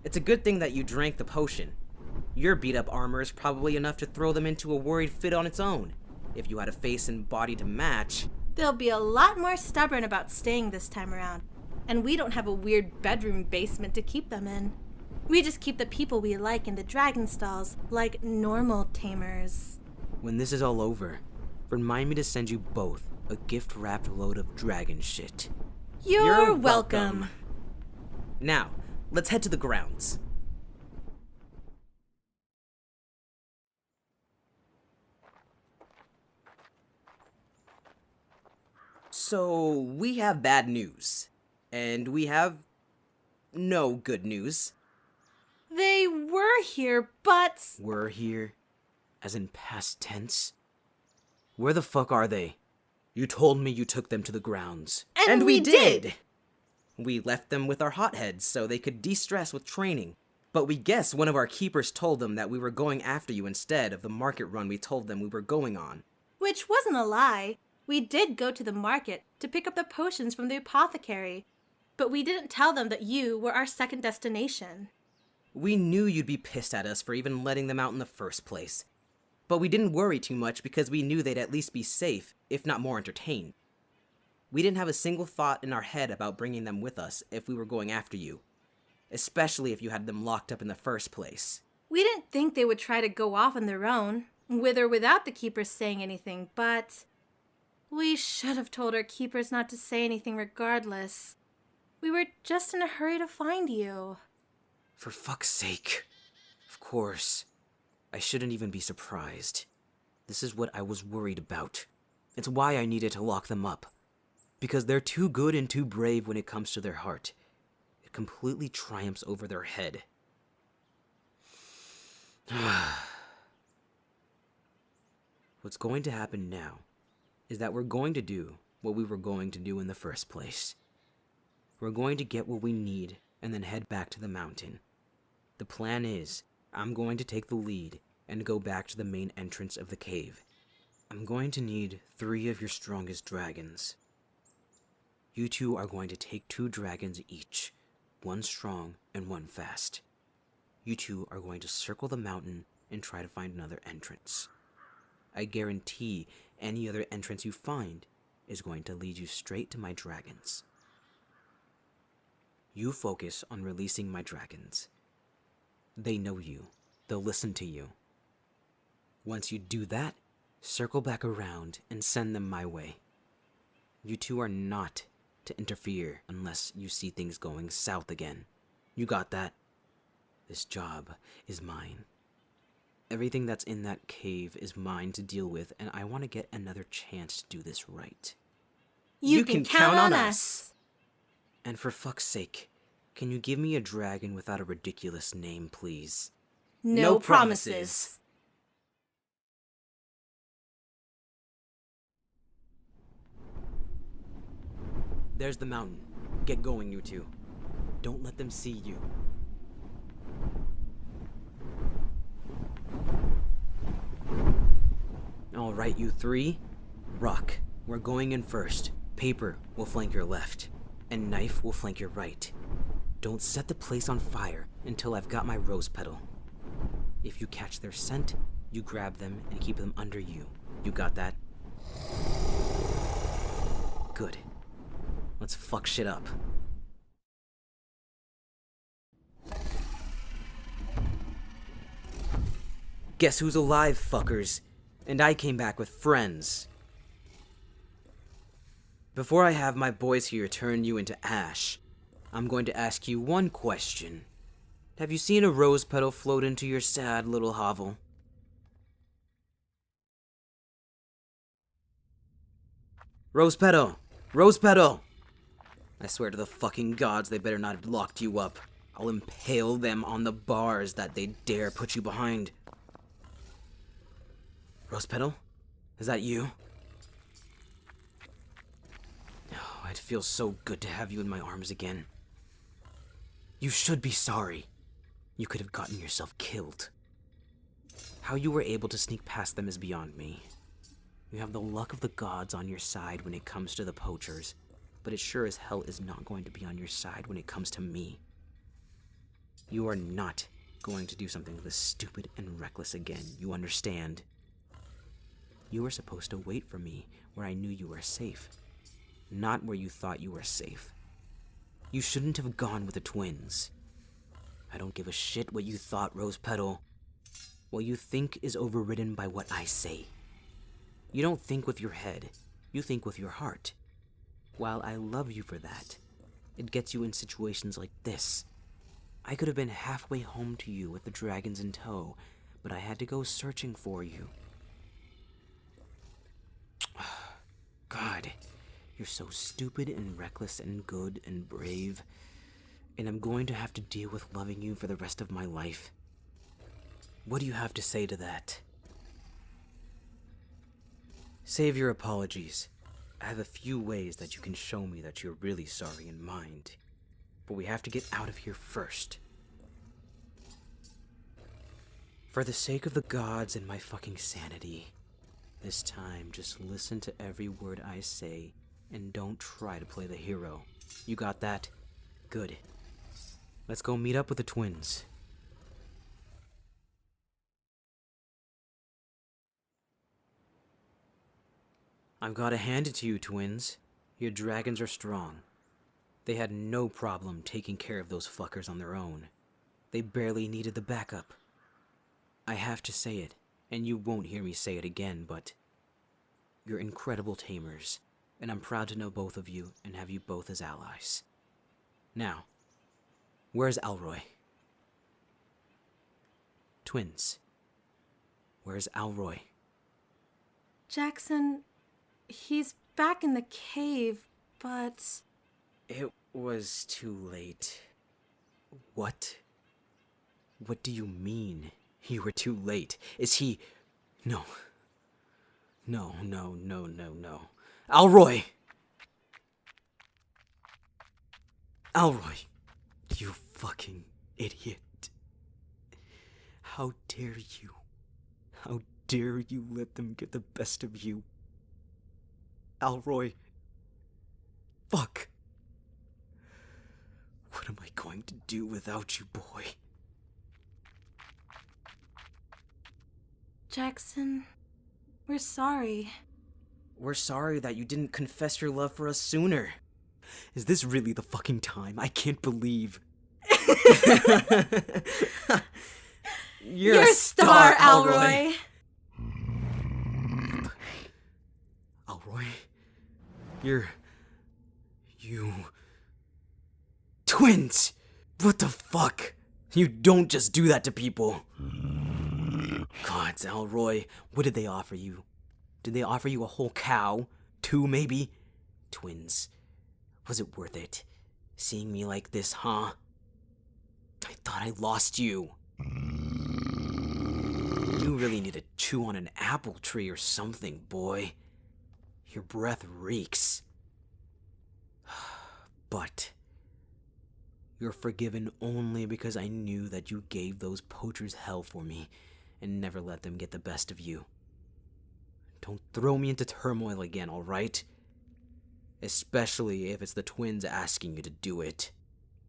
It's a good thing that you drank the potion. Your beat-up armor is probably enough to throw them into a worried fit on its own. If you had a face and body to match... They'll be a lot more stubborn about staying this time around, and we don't have a weird bedroom basement to keep them in. We just keep the people we like in the dragon stalls, like normal tamers. When this is all over, remind me to send you both a gift-wrapped load of dragon shit. You're welcome. Now, let's head to the grounds. So, we have bad news. And we have no good news. They were here, but... Were here? As in past tense? Where the fuck are they? You told me you took them to the grounds. And we did! We left them with our hotheads so they could de-stress with training. But we guess one of our keepers told them that we were going after you instead of the market run we told them we were going on. Which wasn't a lie. We did go to the market to pick up the potions from the apothecary, but we didn't tell them that you were our second destination. We knew you'd be pissed at us for even letting them out in the first place. But we didn't worry too much because we knew they'd at least be safe, if not more entertained. We didn't have a single thought in our head about bringing them with us if we were going after you, especially if you had them locked up in the first place. We didn't think they would try to go off on their own, with or without the keepers saying anything, but... we should have told our keepers not to say anything regardless. We were just in a hurry to find you. For fuck's sake. Of course. I shouldn't even be surprised. This is what I was worried about. It's why I needed to lock them up. Because they're too good and too brave when it comes to their heart. It completely triumphs over their head. What's going to happen now is that we're going to do what we were going to do in the first place. We're going to get what we need and then head back to the mountain. The plan is, I'm going to take the lead and go back to the main entrance of the cave. I'm going to need 3 of your strongest dragons. You two are going to take 2 dragons each, 1 strong and 1 fast. You two are going to circle the mountain and try to find another entrance. I guarantee any other entrance you find is going to lead you straight to my dragons. You focus on releasing my dragons. They know you. They'll listen to you. Once you do that, circle back around and send them my way. You two are not to interfere unless you see things going south again. You got that? This job is mine. Everything that's in that cave is mine to deal with, and I want to get another chance to do this right. You can count on us! And for fuck's sake, can you give me a dragon without a ridiculous name, please? No promises. There's the mountain. Get going, you two. Don't let them see you. All right, you three. Rock, we're going in first. Paper will flank your left, and Knife will flank your right. Don't set the place on fire until I've got my rose petal. If you catch their scent, you grab them and keep them under you. You got that? Good. Let's fuck shit up. Guess who's alive, fuckers? And I came back with friends. Before I have my boys here turn you into ash, I'm going to ask you one question. Have you seen a rose petal float into your sad little hovel? Rose petal! Rose petal! I swear to the fucking gods they better not have locked you up. I'll impale them on the bars that they dare put you behind. Rose petal? Is that you? Oh, it feels so good to have you in my arms again. You should be sorry. You could have gotten yourself killed. How you were able to sneak past them is beyond me. You have the luck of the gods on your side when it comes to the poachers, but it sure as hell is not going to be on your side when it comes to me. You are not going to do something this stupid and reckless again, you understand? You were supposed to wait for me where I knew you were safe, not where you thought you were safe. You shouldn't have gone with the twins. I don't give a shit what you thought, Rose Petal. What you think is overridden by what I say. You don't think with your head, you think with your heart. While I love you for that, it gets you in situations like this. I could have been halfway home to you with the dragons in tow, but I had to go searching for you. God, you're so stupid and reckless and good and brave, and I'm going to have to deal with loving you for the rest of my life. What do you have to say to that? Save your apologies. I have a few ways that you can show me that you're really sorry in mind, but we have to get out of here first. For the sake of the gods and my fucking sanity, this time just listen to every word I say and don't try to play the hero. You got that? Good. Let's go meet up with the twins. I've got to hand it to you, twins. Your dragons are strong. They had no problem taking care of those fuckers on their own. They barely needed the backup. I have to say it, and you won't hear me say it again, but you're incredible tamers, and I'm proud to know both of you and have you both as allies. Now, where's Alroy? Twins, where's Alroy? Jackson, he's back in the cave, but... It was too late. What? What do you mean, you were too late? Is he... No. No. Alroy! Alroy, you fucking idiot. How dare you? How dare you let them get the best of you? Alroy. Fuck. What am I going to do without you, boy? Jackson, we're sorry. We're sorry that you didn't confess your love for us sooner. Is this really the fucking time? I can't believe. You're a star, Alroy. Alroy? You... Twins! What the fuck? You don't just do that to people. Gods, Alroy, what did they offer you? Did they offer you a whole cow? 2, maybe? Twins, was it worth it? Seeing me like this, huh? I thought I lost you. You really need to chew on an apple tree or something, boy. Your breath reeks. But You're forgiven only because I knew that you gave those poachers hell for me and never let them get the best of you. Don't throw me into turmoil again, all right? Especially if it's the twins asking you to do it.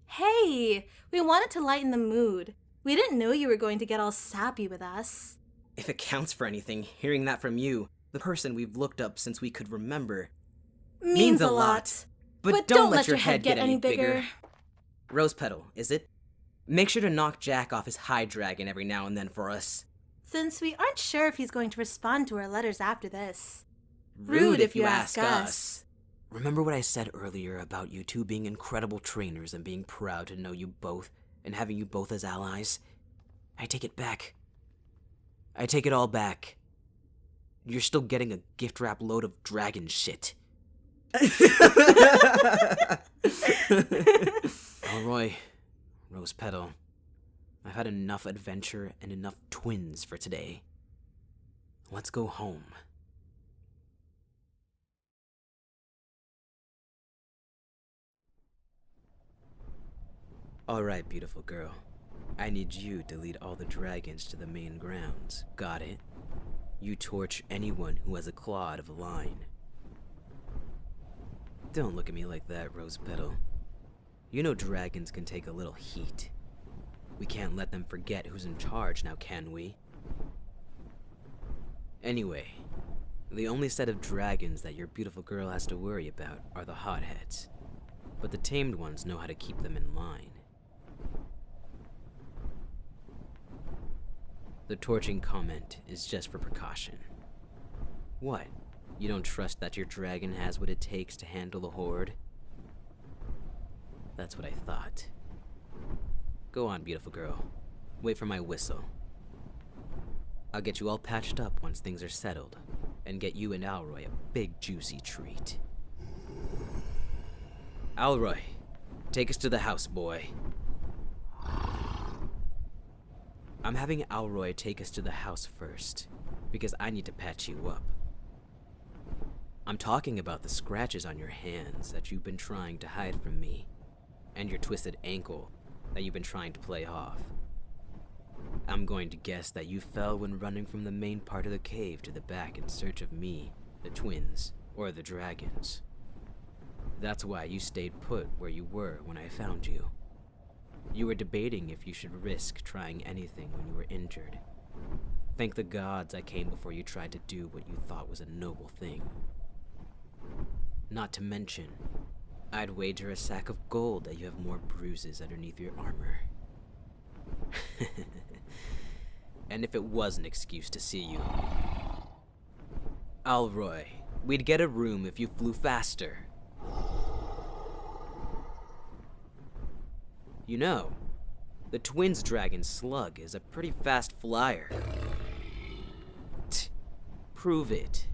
Hey, we wanted to lighten the mood. We didn't know you were going to get all sappy with us. If it counts for anything, hearing that from you, the person we've looked up since we could remember, Means a lot. But don't let your head get any bigger. Rose Petal, is it? Make sure to knock Jack off his high dragon every now and then for us. Since we aren't sure if he's going to respond to our letters after this. Rude if you ask us. Remember what I said earlier about you two being incredible trainers and being proud to know you both and having you both as allies? I take it back. I take it all back. You're still getting a gift wrap load of dragon shit. Elroy, Rose Petal, I've had enough adventure and enough twins for today. Let's go home. Alright, beautiful girl. I need you to lead all the dragons to the main grounds. Got it? You torch anyone who has a claw out of line. Don't look at me like that, Rose Petal. You know dragons can take a little heat. We can't let them forget who's in charge now, can we? Anyway, the only set of dragons that your beautiful girl has to worry about are the hotheads. But the tamed ones know how to keep them in line. The torching comment is just for precaution. What? You don't trust that your dragon has what it takes to handle the horde? That's what I thought. Go on, beautiful girl. Wait for my whistle. I'll get you all patched up once things are settled, and get you and Alroy a big juicy treat. Alroy, take us to the house, boy. I'm having Alroy take us to the house first, because I need to patch you up. I'm talking about the scratches on your hands that you've been trying to hide from me, and your twisted ankle that you've been trying to play off. I'm going to guess that you fell when running from the main part of the cave to the back in search of me, the twins, or the dragons. That's why you stayed put where you were when I found you. You were debating if you should risk trying anything when you were injured. Thank the gods I came before you tried to do what you thought was a noble thing. Not to mention, I'd wager a sack of gold that you have more bruises underneath your armor. And if it was an excuse to see you, Alroy, we'd get a room if you flew faster. You know, the twins' dragon Slug is a pretty fast flyer. Prove it.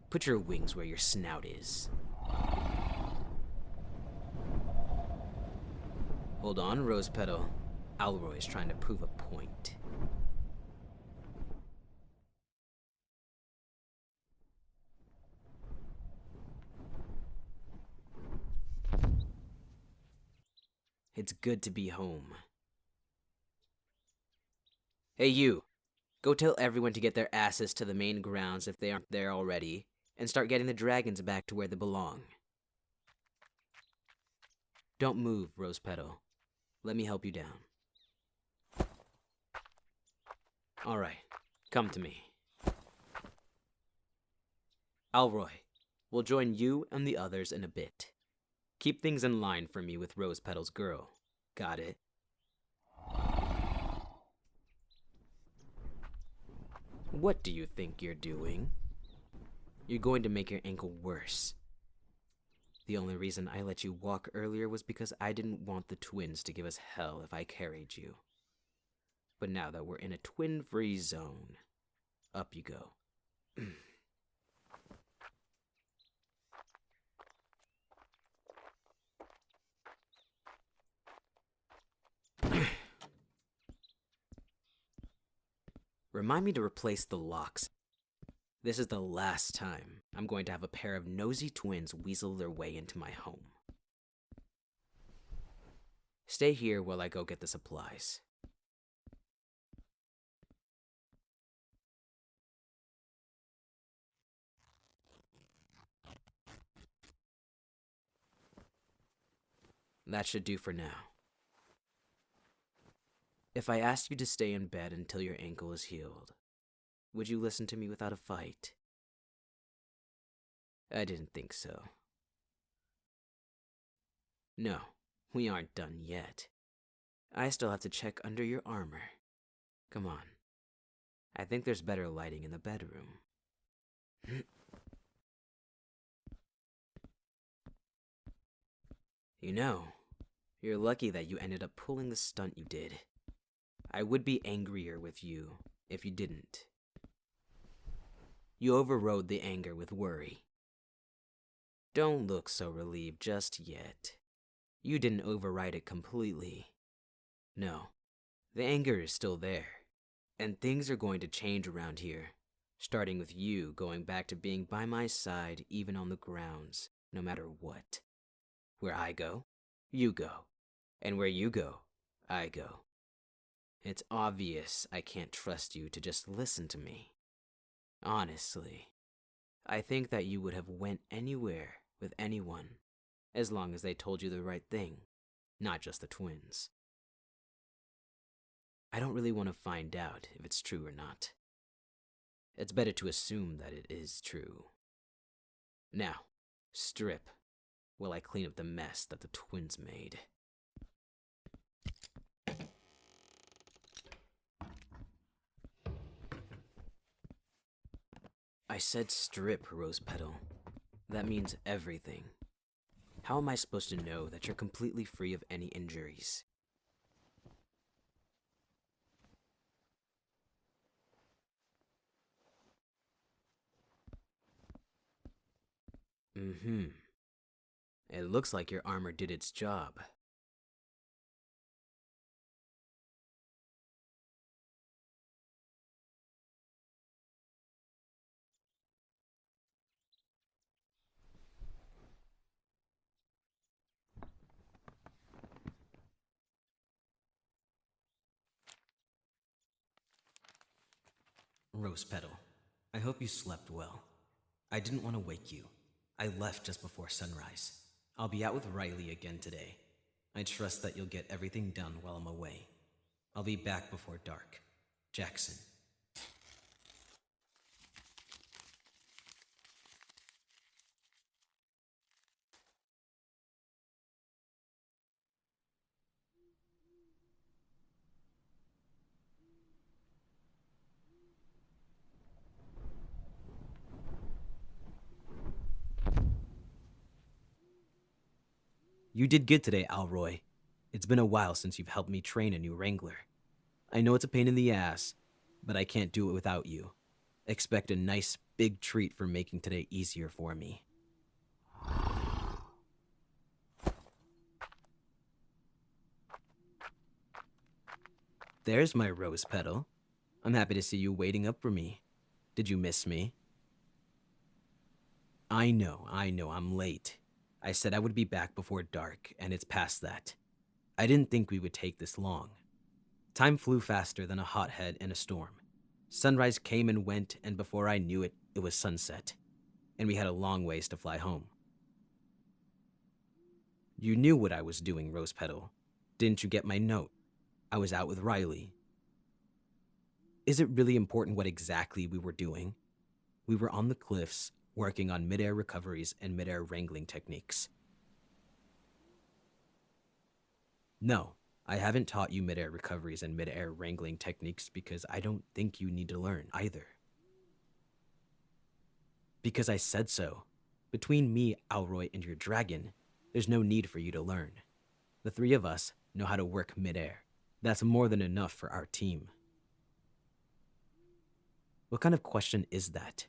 Put your wings where your snout is. Hold on, Rose Petal. Alroy's trying to prove a point. It's good to be home. Hey you, go tell everyone to get their asses to the main grounds if they aren't there already, and start getting the dragons back to where they belong. Don't move, Rose Petal. Let me help you down. Alright, come to me. Alroy, we'll join you and the others in a bit. Keep things in line for me with Rose Petal's girl. Got it? What do you think you're doing? You're going to make your ankle worse. The only reason I let you walk earlier was because I didn't want the twins to give us hell if I carried you. But now that we're in a twin-free zone, up you go. Remind me to replace the locks. This is the last time I'm going to have a pair of nosy twins weasel their way into my home. Stay here while I go get the supplies. That should do for now. If I asked you to stay in bed until your ankle is healed, would you listen to me without a fight? I didn't think so. No, we aren't done yet. I still have to check under your armor. Come on. I think there's better lighting in the bedroom. You know, you're lucky that you ended up pulling the stunt you did. I would be angrier with you if you didn't. You overrode the anger with worry. Don't look so relieved just yet. You didn't override it completely. No, the anger is still there, and things are going to change around here, starting with you going back to being by my side even on the grounds, no matter what. Where I go, you go, and where you go, I go. It's obvious I can't trust you to just listen to me. Honestly, I think that you would have went anywhere with anyone, as long as they told you the right thing, not just the twins. I don't really want to find out if it's true or not. It's better to assume that it is true. Now, strip while I clean up the mess that the twins made. I said strip, Rose Petal. That means everything. How am I supposed to know that you're completely free of any injuries? It looks like your armor did its job. Rose Petal, I hope you slept well. I didn't want to wake you. I left just before sunrise. I'll be out with Riley again today. I trust that you'll get everything done while I'm away. I'll be back before dark. Jackson. You did good today, Alroy. It's been a while since you've helped me train a new Wrangler. I know it's a pain in the ass, but I can't do it without you. Expect a nice big treat for making today easier for me. There's my Rose Petal. I'm happy to see you waiting up for me. Did you miss me? I know, I'm late. I said I would be back before dark, and it's past that. I didn't think we would take this long. Time flew faster than a hothead in a storm. Sunrise came and went, and before I knew it, it was sunset. And we had a long ways to fly home. You knew what I was doing, Rose Petal. Didn't you get my note? I was out with Riley. Is it really important what exactly we were doing? We were on the cliffs, working on mid-air recoveries and mid-air wrangling techniques. No, I haven't taught you mid-air recoveries and mid-air wrangling techniques because I don't think you need to learn either. Because I said so. Between me, Alroy, and your dragon, there's no need for you to learn. The three of us know how to work mid-air. That's more than enough for our team. What kind of question is that?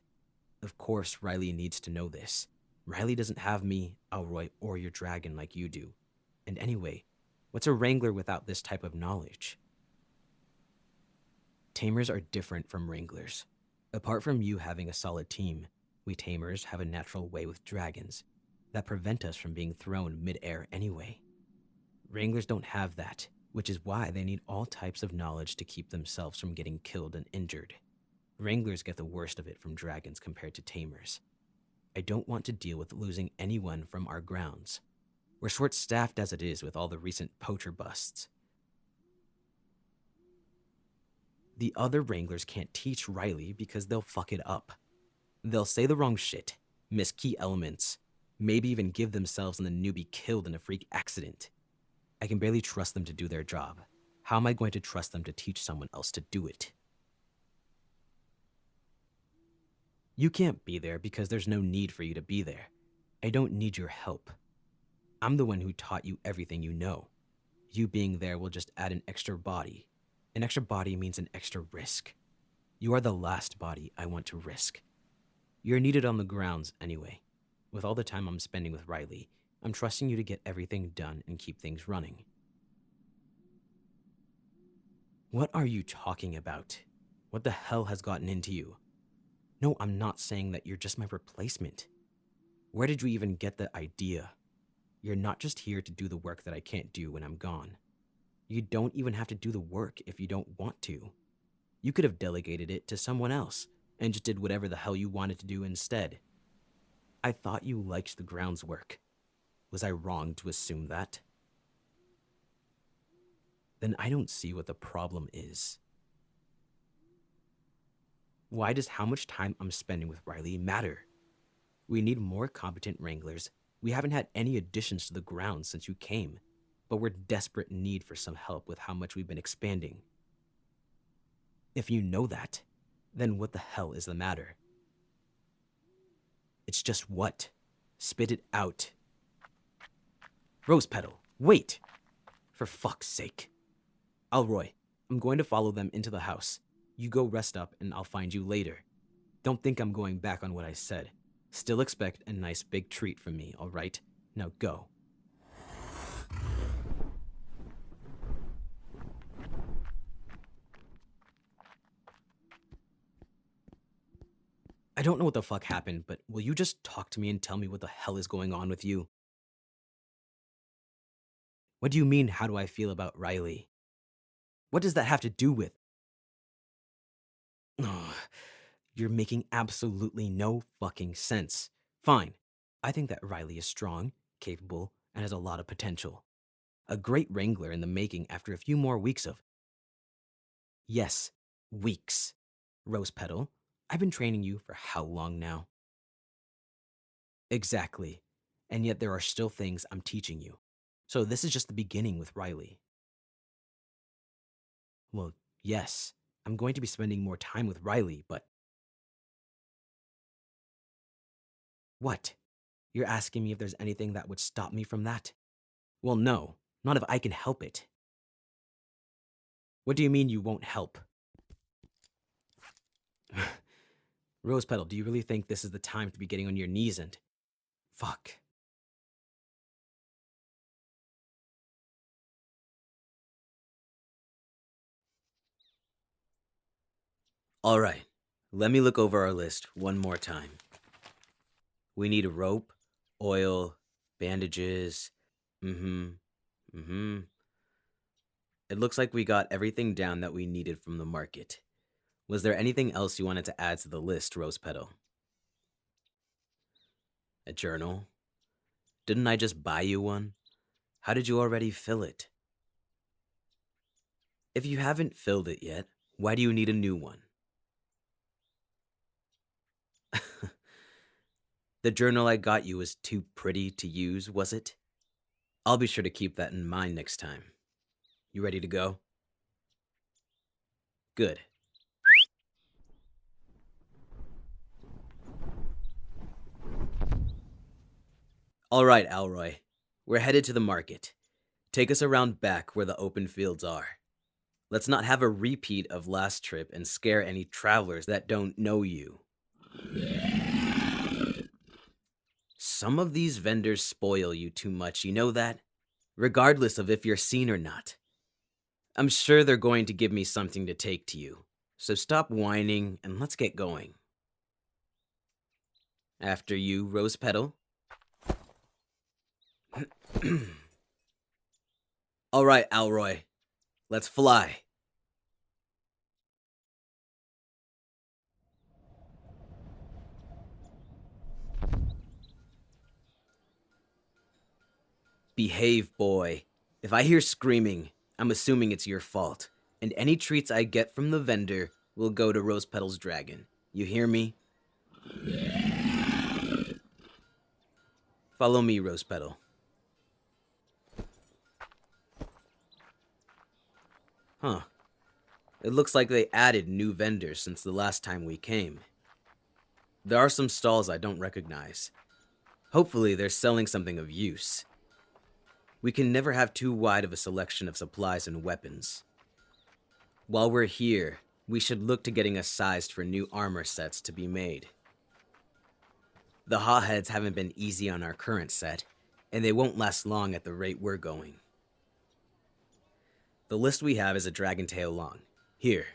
Of course, Riley needs to know this. Riley doesn't have me, Alroy, or your dragon like you do. And anyway, what's a Wrangler without this type of knowledge? Tamers are different from Wranglers. Apart from you having a solid team, we Tamers have a natural way with dragons that prevent us from being thrown mid-air anyway. Wranglers don't have that, which is why they need all types of knowledge to keep themselves from getting killed and injured. Wranglers get the worst of it from dragons compared to tamers. I don't want to deal with losing anyone from our grounds. We're short-staffed as it is with all the recent poacher busts. The other Wranglers can't teach Riley because they'll fuck it up. They'll say the wrong shit, miss key elements, maybe even give themselves and the newbie killed in a freak accident. I can barely trust them to do their job. How am I going to trust them to teach someone else to do it? You can't be there because there's no need for you to be there. I don't need your help. I'm the one who taught you everything you know. You being there will just add an extra body. An extra body means an extra risk. You are the last body I want to risk. You're needed on the grounds anyway. With all the time I'm spending with Riley, I'm trusting you to get everything done and keep things running. What are you talking about? What the hell has gotten into you? No, I'm not saying that you're just my replacement. Where did you even get the idea? You're not just here to do the work that I can't do when I'm gone. You don't even have to do the work if you don't want to. You could have delegated it to someone else and just did whatever the hell you wanted to do instead. I thought you liked the grounds work. Was I wrong to assume that? Then I don't see what the problem is. Why does how much time I'm spending with Riley matter? We need more competent Wranglers. We haven't had any additions to the grounds since you came, but we're desperate in need for some help with how much we've been expanding. If you know that, then what the hell is the matter? It's just what? Spit it out. Rose Petal, wait! For fuck's sake. Alroy, I'm going to follow them into the house. You go rest up and I'll find you later. Don't think I'm going back on what I said. Still expect a nice big treat from me, alright? Now go. I don't know what the fuck happened, but will you just talk to me and tell me what the hell is going on with you? What do you mean, how do I feel about Riley? What does that have to do with? Oh, you're making absolutely no fucking sense. Fine. I think that Riley is strong, capable, and has a lot of potential. A great Wrangler in the making after a few more weeks of... Yes, weeks. Rose Petal, I've been training you for how long now? Exactly. And yet there are still things I'm teaching you. So this is just the beginning with Riley. Well, yes, I'm going to be spending more time with Riley, but... What? You're asking me if there's anything that would stop me from that? Well, no, not if I can help it. What do you mean you won't help? Rose Petal, do you really think this is the time to be getting on your knees and... Fuck. Alright, let me look over our list one more time. We need a rope, oil, bandages. It looks like we got everything down that we needed from the market. Was there anything else you wanted to add to the list, Rose Petal? A journal? Didn't I just buy you one? How did you already fill it? If you haven't filled it yet, why do you need a new one? The journal I got you was too pretty to use, was it? I'll be sure to keep that in mind next time. You ready to go? Good. All right, Alroy. We're headed to the market. Take us around back where the open fields are. Let's not have a repeat of last trip and scare any travelers that don't know you. Some of these vendors spoil you too much, you know that? Regardless of if you're seen or not. I'm sure they're going to give me something to take to you. So stop whining and let's get going. After you, Rose Petal. All right, Alroy. Let's fly. Behave, boy. If I hear screaming, I'm assuming it's your fault. And any treats I get from the vendor will go to Rose Petal's dragon. You hear me? Follow me, Rose Petal. Huh. It looks like they added new vendors since the last time we came. There are some stalls I don't recognize. Hopefully they're selling something of use. We can never have too wide of a selection of supplies and weapons. While we're here, we should look to getting us sized for new armor sets to be made. The hotheads haven't been easy on our current set, and they won't last long at the rate we're going. The list we have is a dragon tail long. Here.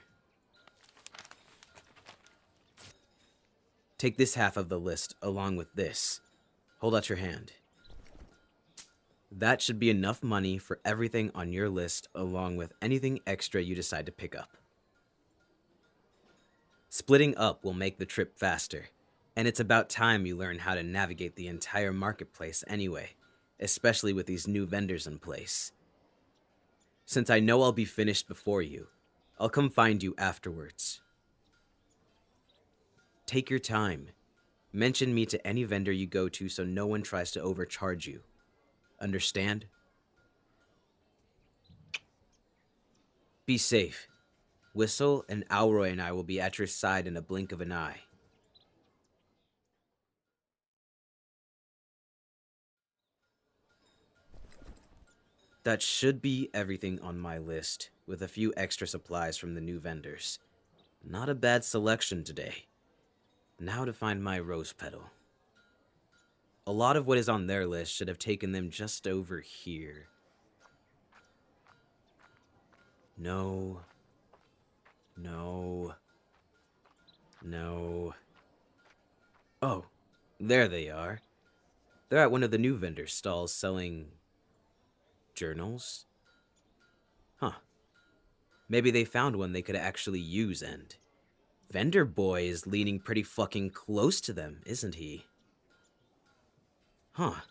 Take this half of the list along with this. Hold out your hand. That should be enough money for everything on your list along with anything extra you decide to pick up. Splitting up will make the trip faster, and it's about time you learn how to navigate the entire marketplace anyway, especially with these new vendors in place. Since I know I'll be finished before you, I'll come find you afterwards. Take your time. Mention me to any vendor you go to so no one tries to overcharge you. Understand? Be safe. Whistle and Alroy and I will be at your side in a blink of an eye. That should be everything on my list, with a few extra supplies from the new vendors. Not a bad selection today. Now to find my rose petal. A lot of what is on their list should have taken them just over here. No. No. No. Oh, there they are. They're at one of the new vendor stalls selling journals? Huh. Maybe they found one they could actually use, and Vendor Boy is leaning pretty fucking close to them, isn't he? Huh.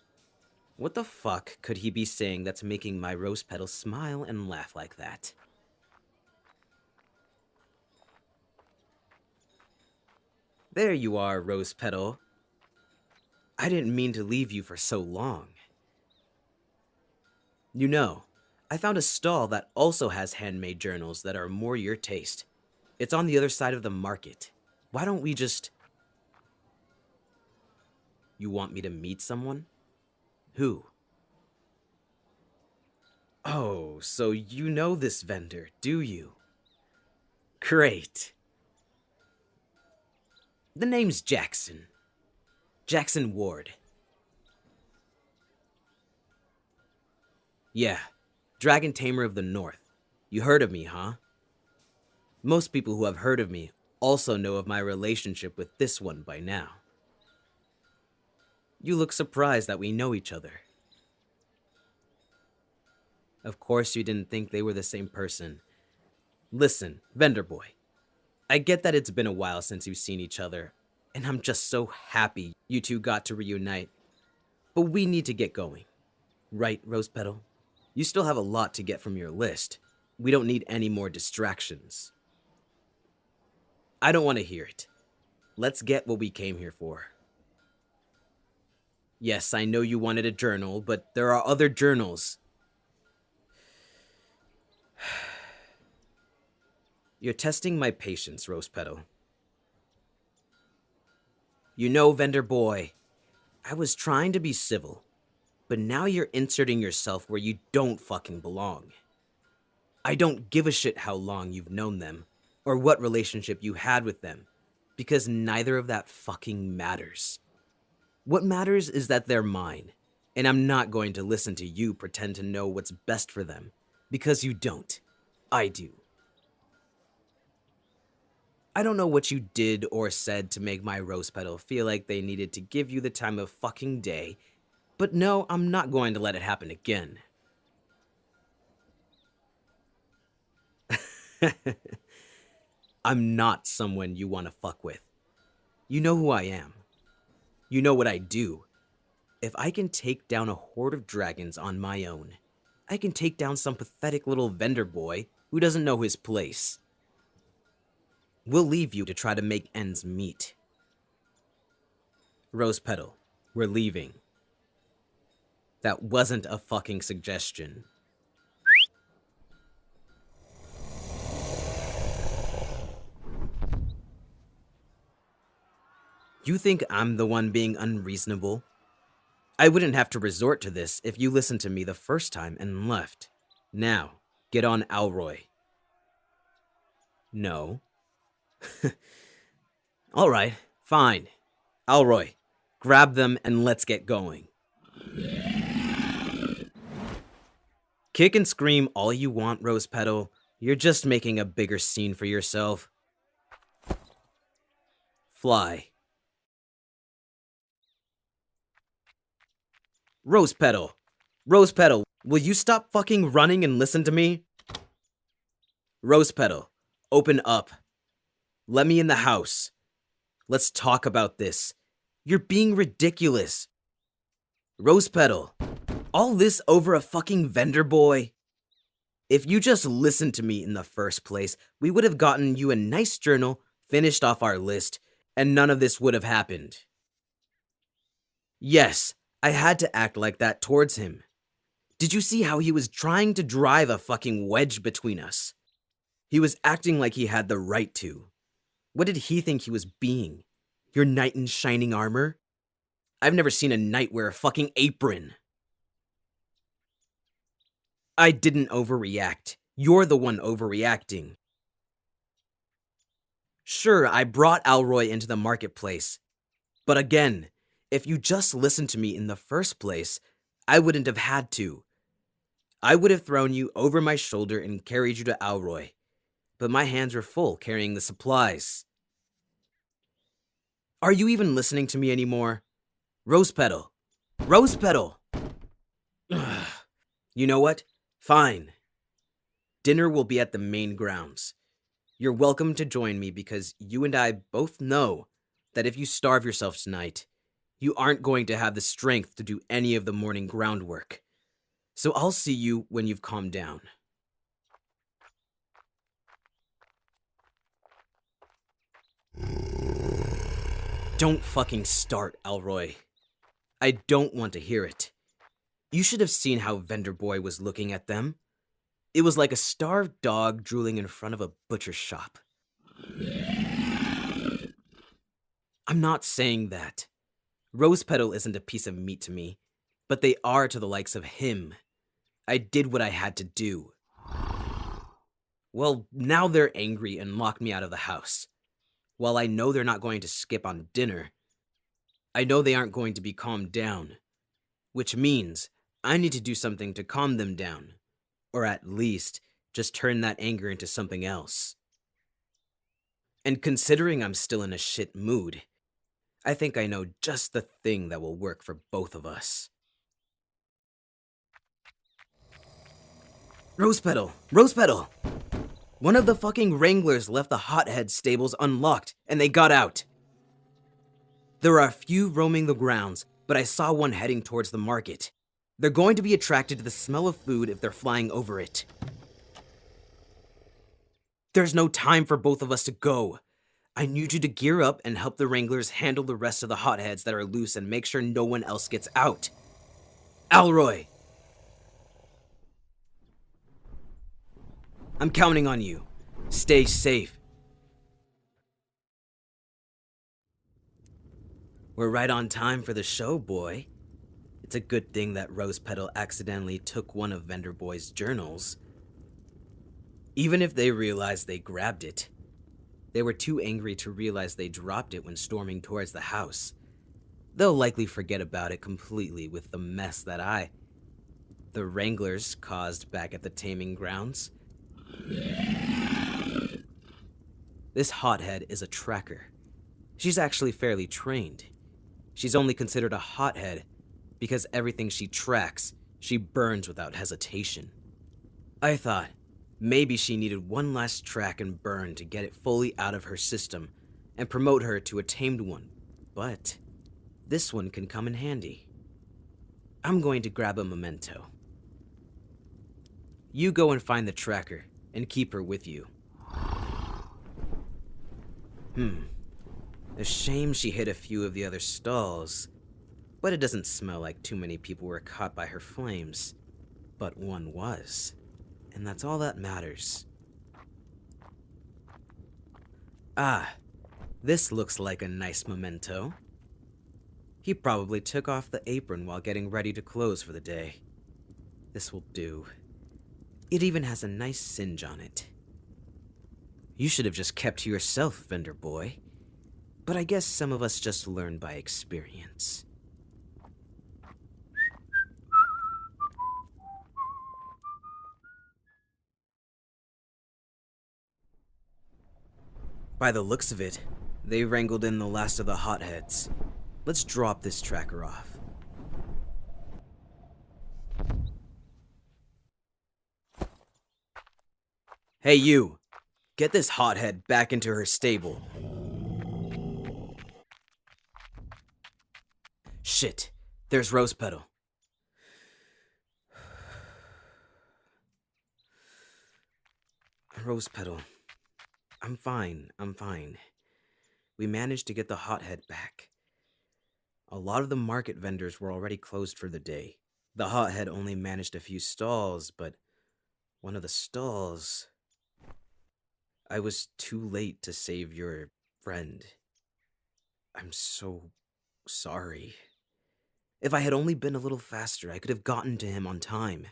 What the fuck could he be saying that's making my rose petal smile and laugh like that? There you are, Rose Petal. I didn't mean to leave you for so long. You know, I found a stall that also has handmade journals that are more your taste. It's on the other side of the market. Why don't we just... You want me to meet someone? Who? Oh, so you know this vendor, do you? Great. The name's Jackson. Jackson Ward. Yeah, Dragon Tamer of the North. You heard of me, huh? Most people who have heard of me also know of my relationship with this one by now. You look surprised that we know each other. Of course you didn't think they were the same person. Listen, Vendor Boy. I get that it's been a while since you've seen each other, and I'm just so happy you two got to reunite. But we need to get going. Right, Rose Petal? You still have a lot to get from your list. We don't need any more distractions. I don't want to hear it. Let's get what we came here for. Yes, I know you wanted a journal, but there are other journals. You're testing my patience, Rose Petal. You know, Vendor Boy, I was trying to be civil, but now you're inserting yourself where you don't fucking belong. I don't give a shit how long you've known them, or what relationship you had with them, because neither of that fucking matters. What matters is that they're mine, and I'm not going to listen to you pretend to know what's best for them, because you don't. I do. I don't know what you did or said to make my rose petal feel like they needed to give you the time of fucking day, but no, I'm not going to let it happen again. I'm not someone you want to fuck with. You know who I am. You know what I do. If I can take down a horde of dragons on my own, I can take down some pathetic little vendor boy who doesn't know his place. We'll leave you to try to make ends meet. Rose Petal, we're leaving. That wasn't a fucking suggestion. You think I'm the one being unreasonable? I wouldn't have to resort to this if you listened to me the first time and left. Now, get on Alroy. No. Alright, fine. Alroy, grab them and let's get going. Kick and scream all you want, Rose Petal. You're just making a bigger scene for yourself. Fly. Rose Petal. Rose Petal, will you stop fucking running and listen to me? Rose Petal, open up. Let me in the house. Let's talk about this. You're being ridiculous. Rose Petal, all this over a fucking vendor boy? If you just listened to me in the first place, we would have gotten you a nice journal, finished off our list, and none of this would have happened. Yes, I had to act like that towards him. Did you see how he was trying to drive a fucking wedge between us? He was acting like he had the right to. What did he think he was being? Your knight in shining armor? I've never seen a knight wear a fucking apron. I didn't overreact. You're the one overreacting. Sure, I brought Alroy into the marketplace. But again, if you just listened to me in the first place, I wouldn't have had to. I would have thrown you over my shoulder and carried you to Alroy. But my hands were full carrying the supplies. Are you even listening to me anymore? Rose Petal. Rose Petal! You know what? Fine. Dinner will be at the main grounds. You're welcome to join me because you and I both know that if you starve yourself tonight, you aren't going to have the strength to do any of the morning groundwork. So I'll see you when you've calmed down. Don't fucking start, Alroy. I don't want to hear it. You should have seen how Vendor Boy was looking at them. It was like a starved dog drooling in front of a butcher's shop. I'm not saying that. Rose Petal isn't a piece of meat to me, but they are to the likes of him. I did what I had to do. Well, now they're angry and locked me out of the house. While I know they're not going to skip on dinner, I know they aren't going to be calmed down, which means I need to do something to calm them down, or at least just turn that anger into something else. And considering I'm still in a shit mood, I think I know just the thing that will work for both of us. Rose Petal! Rose Petal! One of the fucking Wranglers left the Hothead stables unlocked, and they got out. There are a few roaming the grounds, but I saw one heading towards the market. They're going to be attracted to the smell of food if they're flying over it. There's no time for both of us to go. I need you to gear up and help the Wranglers handle the rest of the Hotheads that are loose and make sure no one else gets out. Alroy! I'm counting on you. Stay safe. We're right on time for the show, boy. It's a good thing that Rose Petal accidentally took one of Vendor Boy's journals. Even if they realized they grabbed it, they were too angry to realize they dropped it when storming towards the house. They'll likely forget about it completely with the mess that the Wranglers caused back at the taming grounds. This Hothead is a tracker. She's actually fairly trained. She's only considered a Hothead because everything she tracks, she burns without hesitation. I thought, Maybe she needed one last track and burn to get it fully out of her system and promote her to a tamed one, but this one can come in handy. I'm going to grab a memento. You go and find the tracker and keep her with you. A shame she hit a few of the other stalls, but it doesn't smell like too many people were caught by her flames. But one was, and that's all that matters. Ah, this looks like a nice memento. He probably took off the apron while getting ready to close for the day. This will do. It even has a nice singe on it. You should have just kept to yourself, vendor boy. But I guess some of us just learn by experience. By the looks of it, they wrangled in the last of the hotheads. Let's drop this tracker off. Hey you! Get this hothead back into her stable. Shit, there's Rose Petal. Rose Petal. I'm fine. We managed to get the hothead back. A lot of the market vendors were already closed for the day. The hothead only managed a few stalls, but one of the stalls... I was too late to save your friend. I'm so sorry. If I had only been a little faster, I could have gotten to him on time.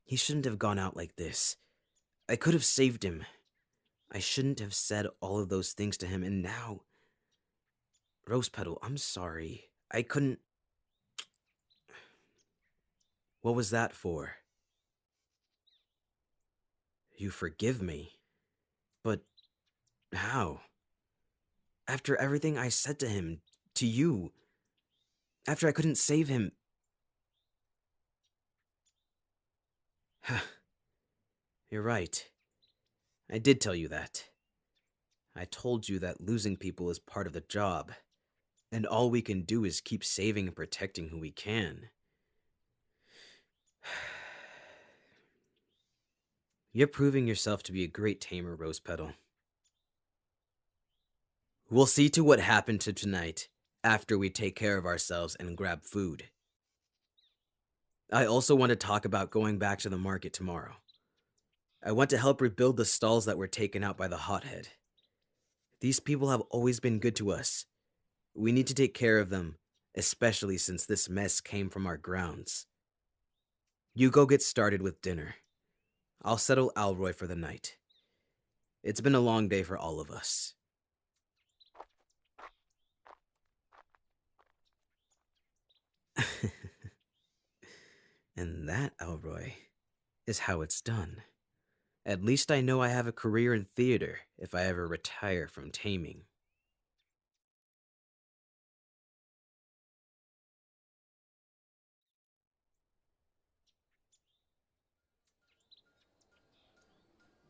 He shouldn't have gone out like this. I could have saved him. I shouldn't have said all of those things to him, and now... Rose Petal, I'm sorry. I couldn't... What was that for? You forgive me? But how? After everything I said to him, to you, after I couldn't save him... You're right. I did tell you that. I told you that losing people is part of the job, and all we can do is keep saving and protecting who we can. You're proving yourself to be a great tamer, Rose Petal. We'll see to what happened to tonight after we take care of ourselves and grab food. I also want to talk about going back to the market tomorrow. I want to help rebuild the stalls that were taken out by the hothead. These people have always been good to us. We need to take care of them, especially since this mess came from our grounds. You go get started with dinner. I'll settle Alroy for the night. It's been a long day for all of us. And that, Alroy, is how it's done. At least I know I have a career in theater if I ever retire from taming.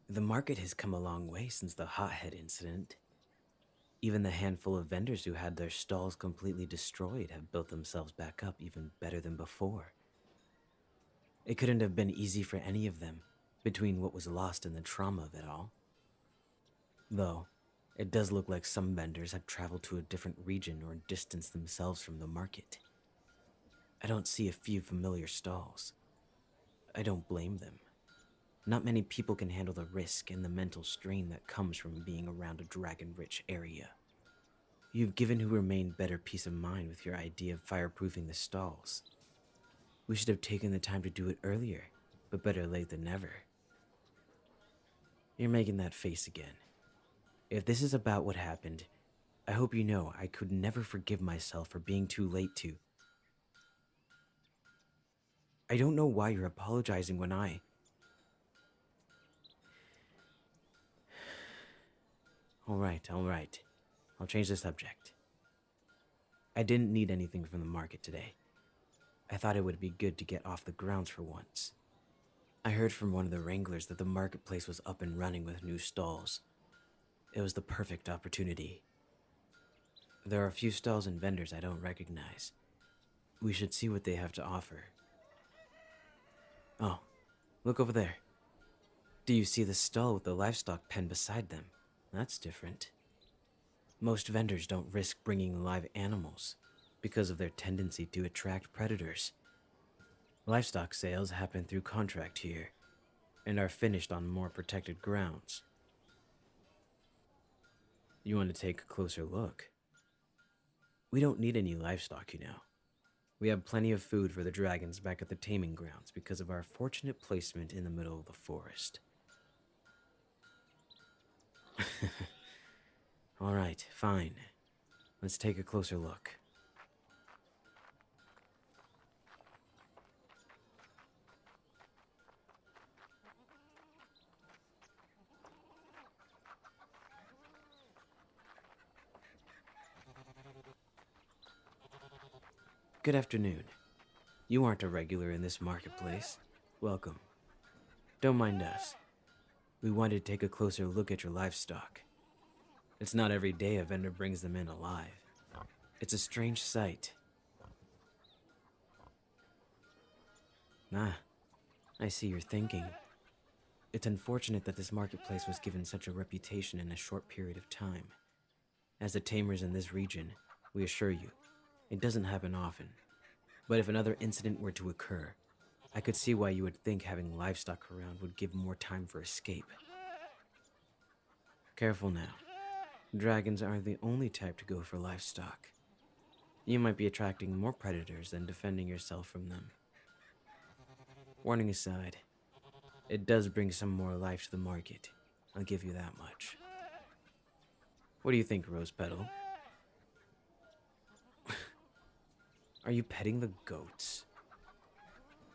The market has come a long way since the hothead incident. Even the handful of vendors who had their stalls completely destroyed have built themselves back up even better than before. It couldn't have been easy for any of them, between what was lost and the trauma of it all. Though, it does look like some vendors have traveled to a different region or distanced themselves from the market. I don't see a few familiar stalls. I don't blame them. Not many people can handle the risk and the mental strain that comes from being around a dragon-rich area. You've given who remain better peace of mind with your idea of fireproofing the stalls. We should have taken the time to do it earlier, but better late than never. You're making that face again. If this is about what happened, I hope you know I could never forgive myself for being too late to. I don't know why you're apologizing when I... All right. I'll change the subject. I didn't need anything from the market today. I thought it would be good to get off the grounds for once. I heard from one of the wranglers that the marketplace was up and running with new stalls. It was the perfect opportunity. There are a few stalls and vendors I don't recognize. We should see what they have to offer. Oh, look over there. Do you see the stall with the livestock pen beside them? That's different. Most vendors don't risk bringing live animals because of their tendency to attract predators. Livestock sales happen through contract here and are finished on more protected grounds. You want to take a closer look? We don't need any livestock, you know. We have plenty of food for the dragons back at the taming grounds because of our fortunate placement in the middle of the forest. Alright, fine. Let's take a closer look. Good afternoon. You aren't a regular in this marketplace. Welcome. Don't mind us. We wanted to take a closer look at your livestock. It's not every day a vendor brings them in alive. It's a strange sight. Ah, I see you're thinking. It's unfortunate that this marketplace was given such a reputation in a short period of time. As the tamers in this region, we assure you, it doesn't happen often. But if another incident were to occur, I could see why you would think having livestock around would give more time for escape. Careful now. Dragons aren't the only type to go for livestock. You might be attracting more predators than defending yourself from them. Warning aside, it does bring some more life to the market. I'll give you that much. What do you think, Rose Petal? Are you petting the goats?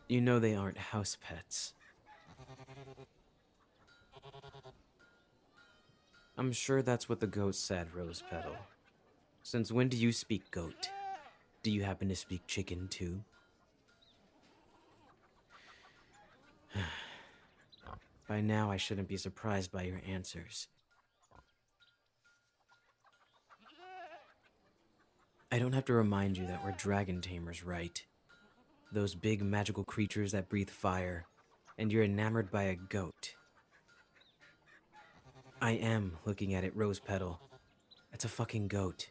You know they aren't house pets. I'm sure that's what the goat said, Rose Petal. Since when do you speak goat? Do you happen to speak chicken too? By now I shouldn't be surprised by your answers. I don't have to remind you that we're dragon tamers, right? Those big magical creatures that breathe fire, and you're enamored by a goat. I am looking at it, Rose Petal. It's a fucking goat.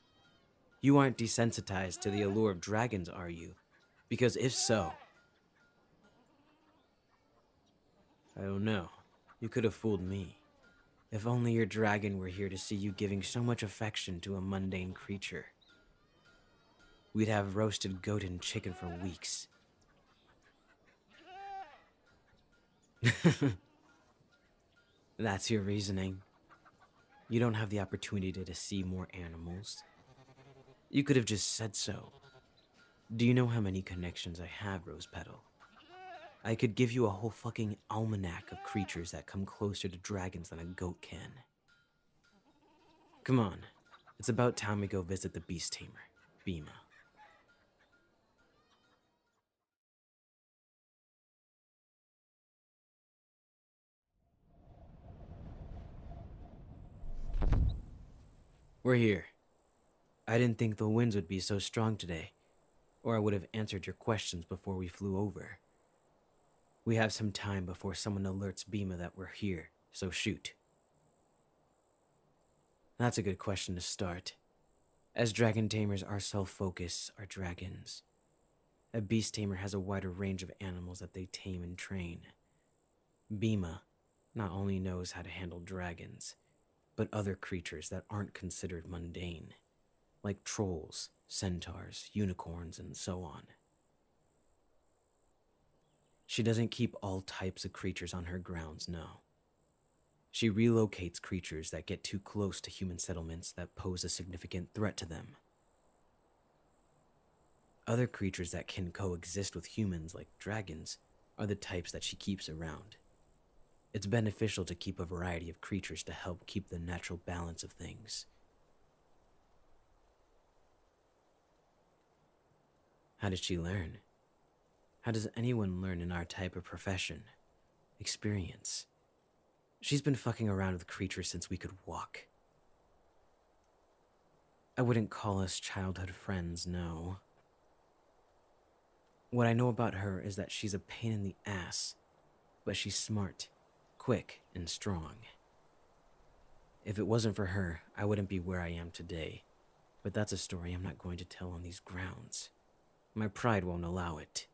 You aren't desensitized to the allure of dragons, are you? Because if so... I don't know. You could have fooled me. If only your dragon were here to see you giving so much affection to a mundane creature. We'd have roasted goat and chicken for weeks. That's your reasoning. You don't have the opportunity to see more animals. You could have just said so. Do you know how many connections I have, Rose Petal? I could give you a whole fucking almanac of creatures that come closer to dragons than a goat can. Come on. It's about time we go visit the beast tamer, Bhima. We're here. I didn't think the winds would be so strong today, or I would have answered your questions before we flew over. We have some time before someone alerts Bhima that we're here, so shoot. That's a good question to start. As dragon tamers, our sole focus are dragons. A beast tamer has a wider range of animals that they tame and train. Bhima not only knows how to handle dragons, but other creatures that aren't considered mundane, like trolls, centaurs, unicorns, and so on. She doesn't keep all types of creatures on her grounds, no. She relocates creatures that get too close to human settlements that pose a significant threat to them. Other creatures that can coexist with humans, like dragons, are the types that she keeps around. It's beneficial to keep a variety of creatures to help keep the natural balance of things. How did she learn? How does anyone learn in our type of profession? experience. She's been fucking around with creatures since we could walk. I wouldn't call us childhood friends, no. What I know about her is that she's a pain in the ass, but she's smart, quick, and strong. If it wasn't for her, I wouldn't be where I am today. But that's a story I'm not going to tell on these grounds. My pride won't allow it.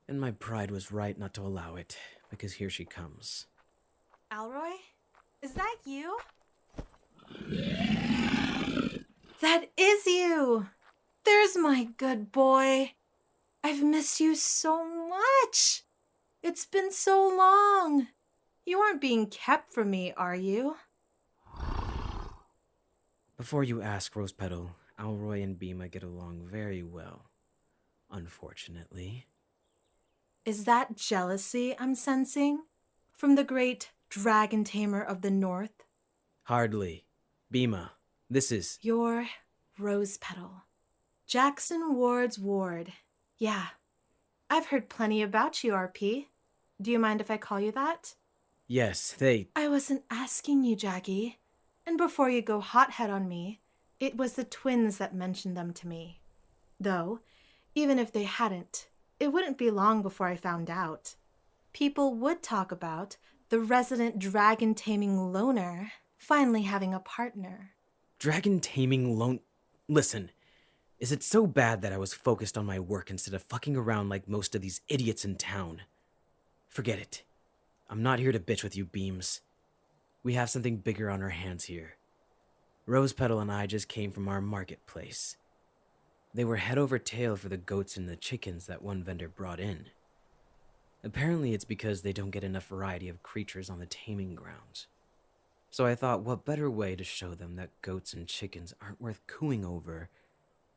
And my pride was right not to allow it, because here she comes. Alroy? Is that you? That is you! There's my good boy. I've missed you so much. It's been so long. You aren't being kept from me, are you? Before you ask, Rose Petal, Alroy and Bhima get along very well. Unfortunately. Is that jealousy I'm sensing? From the great dragon tamer of the north? Hardly. Bhima, this is... You're Rose Petal. Jackson Ward's ward. Yeah. I've heard plenty about you, RP. Do you mind if I call you that? Yes, they... I wasn't asking you, Jackie. And before you go hothead on me, it was the twins that mentioned them to me. Though, even if they hadn't, it wouldn't be long before I found out. People would talk about the resident dragon-taming loner finally having a partner. Dragon-taming lone... Listen, is it so bad that I was focused on my work instead of fucking around like most of these idiots in town? Forget it. I'm not here to bitch with you, Beams. We have something bigger on our hands here. Rose Petal and I just came from our marketplace. They were head over tail for the goats and the chickens that one vendor brought in. Apparently it's because they don't get enough variety of creatures on the taming grounds. So I thought, what better way to show them that goats and chickens aren't worth cooing over,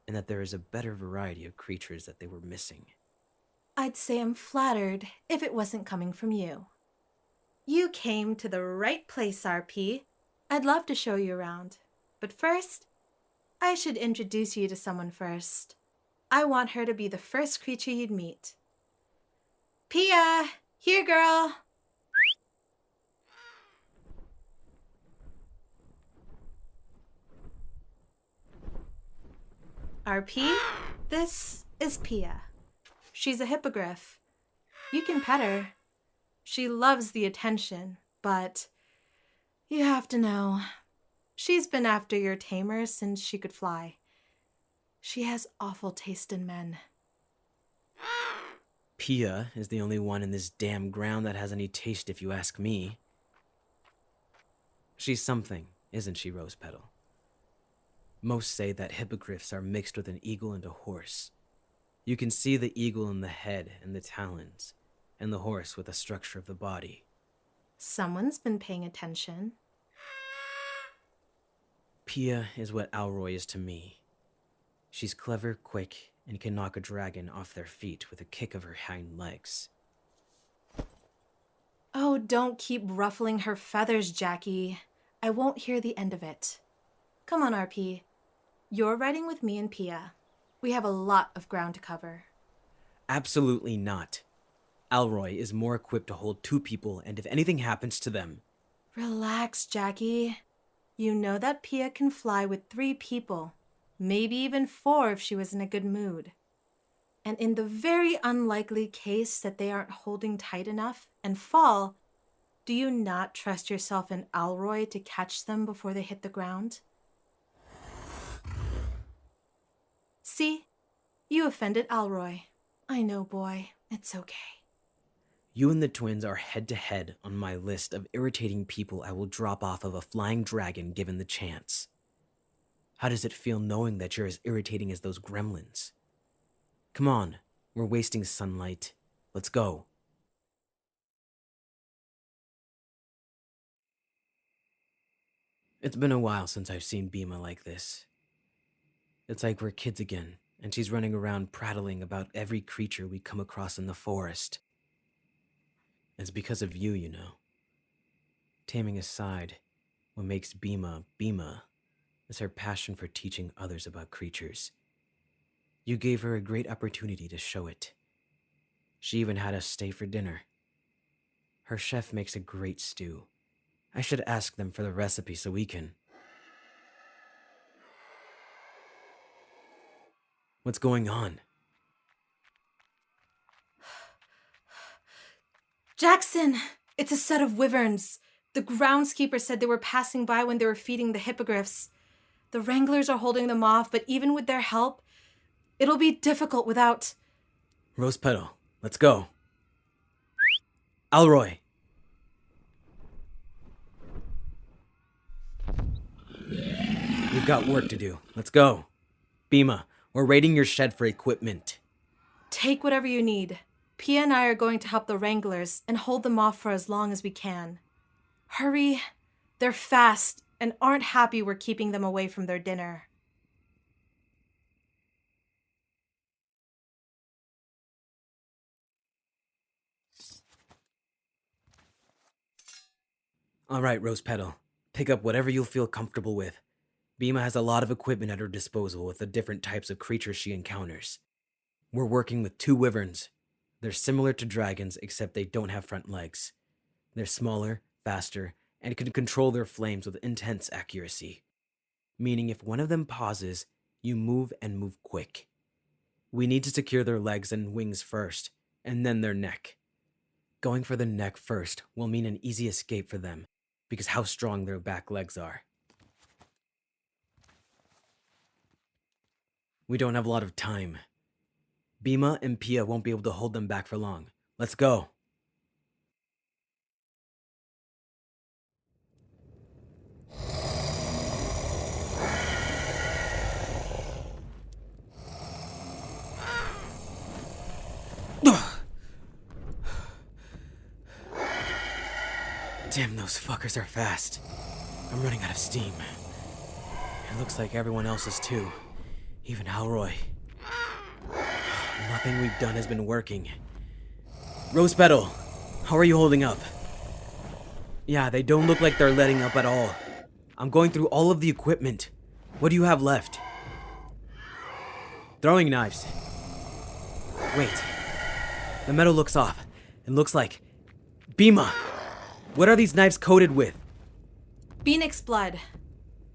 and that there is a better variety of creatures that they were missing. I'd say I'm flattered if it wasn't coming from you. You came to the right place, RP. I'd love to show you around. But first, I should introduce you to someone first. I want her to be the first creature you'd meet. Pia! Here, girl! RP, this is Pia. She's a hippogriff. You can pet her. She loves the attention, but you have to know, she's been after your tamer since she could fly. She has awful taste in men. Pia is the only one in this damn ground that has any taste if you ask me. She's something, isn't she, Rose Petal? Most say that hippogriffs are mixed with an eagle and a horse. You can see the eagle in the head and the talons, and the horse with the structure of the body. Someone's been paying attention. Pia is what Alroy is to me. She's clever, quick, and can knock a dragon off their feet with a kick of her hind legs. Oh, don't keep ruffling her feathers, Jackie. I won't hear the end of it. Come on, RP. You're riding with me and Pia. We have a lot of ground to cover. Absolutely not. Alroy is more equipped to hold 2 people, and if anything happens to them... Relax, Jackie. You know that Pia can fly with 3 people, maybe even 4 if she was in a good mood. And in the very unlikely case that they aren't holding tight enough and fall, do you not trust yourself and Alroy to catch them before they hit the ground? See? You offended Alroy. I know, boy. It's okay. You and the twins are head-to-head on my list of irritating people I will drop off of a flying dragon given the chance. How does it feel knowing that you're as irritating as those gremlins? Come on, we're wasting sunlight. Let's go. It's been a while since I've seen Bhima like this. It's like we're kids again, and she's running around prattling about every creature we come across in the forest. It's because of you, you know. Taming aside, what makes Bhima Bhima is her passion for teaching others about creatures. You gave her a great opportunity to show it. She even had us stay for dinner, Her chef makes a great stew. I should ask them for the recipe so we can... What's going on? Jackson! It's a set of wyverns. The groundskeeper said they were passing by when they were feeding the hippogriffs. The wranglers are holding them off, but even with their help, it'll be difficult without... Rose Petal, let's go. Alroy! We've got work to do. Let's go. Bhima, we're raiding your shed for equipment. Take whatever you need. Pia and I are going to help the wranglers and hold them off for as long as we can. Hurry. They're fast and aren't happy we're keeping them away from their dinner. All right, Rose Petal. Pick up whatever you'll feel comfortable with. Bhima has a lot of equipment at her disposal with the different types of creatures she encounters. We're working with 2 wyverns. They're similar to dragons, except they don't have front legs. They're smaller, faster, and can control their flames with intense accuracy. Meaning if one of them pauses, you move and move quick. We need to secure their legs and wings first, and then their neck. Going for the neck first will mean an easy escape for them, because how strong their back legs are. We don't have a lot of time. Bhima and Pia won't be able to hold them back for long. Let's go. Damn, those fuckers are fast. I'm running out of steam. It looks like everyone else is too. Even Alroy. Nothing we've done has been working. Rose Petal, how are you holding up? Yeah, they don't look like they're letting up at all. I'm going through all of the equipment. What do you have left? Throwing knives. Wait. The metal looks off. It looks like... Bhima! What are these knives coated with? Phoenix blood.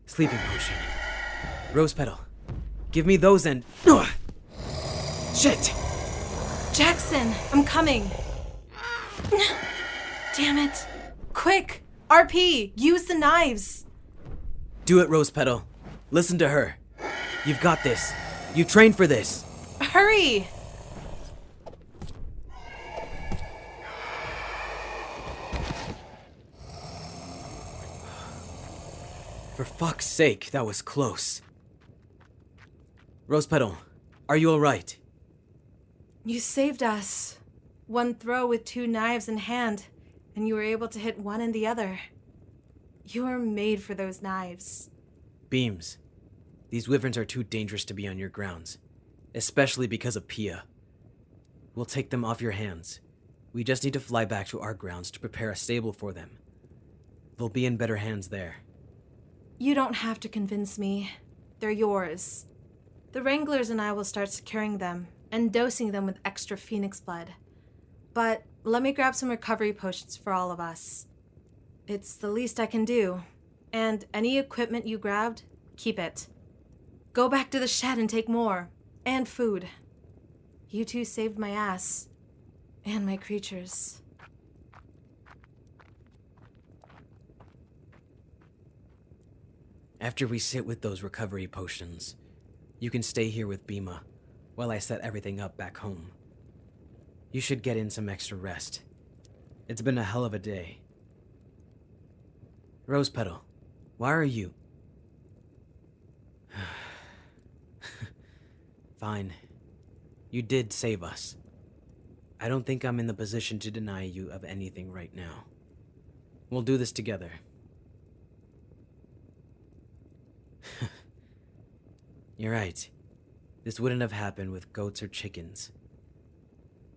Sleeping potion. Rose Petal, give me those and... Ugh! Shit! Jackson, I'm coming. Damn it. Quick! RP, use the knives. Do it, Rose Petal. Listen to her. You've got this. You trained for this. Hurry! For fuck's sake, that was close. Rose Petal, are you alright? You saved us. One throw with 2 knives in hand, and you were able to hit one and the other. You were made for those knives. Beams. These wyverns are too dangerous to be on your grounds, especially because of Pia. We'll take them off your hands. We just need to fly back to our grounds to prepare a stable for them. They'll be in better hands there. You don't have to convince me. They're yours. The Wranglers and I will start securing them and dosing them with extra Phoenix blood. But let me grab some recovery potions for all of us. It's the least I can do. And any equipment you grabbed, keep it. Go back to the shed and take more. And food. You two saved my ass. And my creatures. After we sit with those recovery potions, you can stay here with Bhima while I set everything up back home. You should get in some extra rest. It's been a hell of a day. Rose Petal, why are you... Fine. You did save us. I don't think I'm in the position to deny you of anything right now. We'll do this together. You're right. This wouldn't have happened with goats or chickens.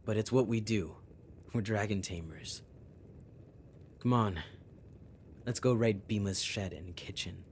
But it's what we do. We're dragon tamers. Come on. Let's go raid Bhima's shed and kitchen.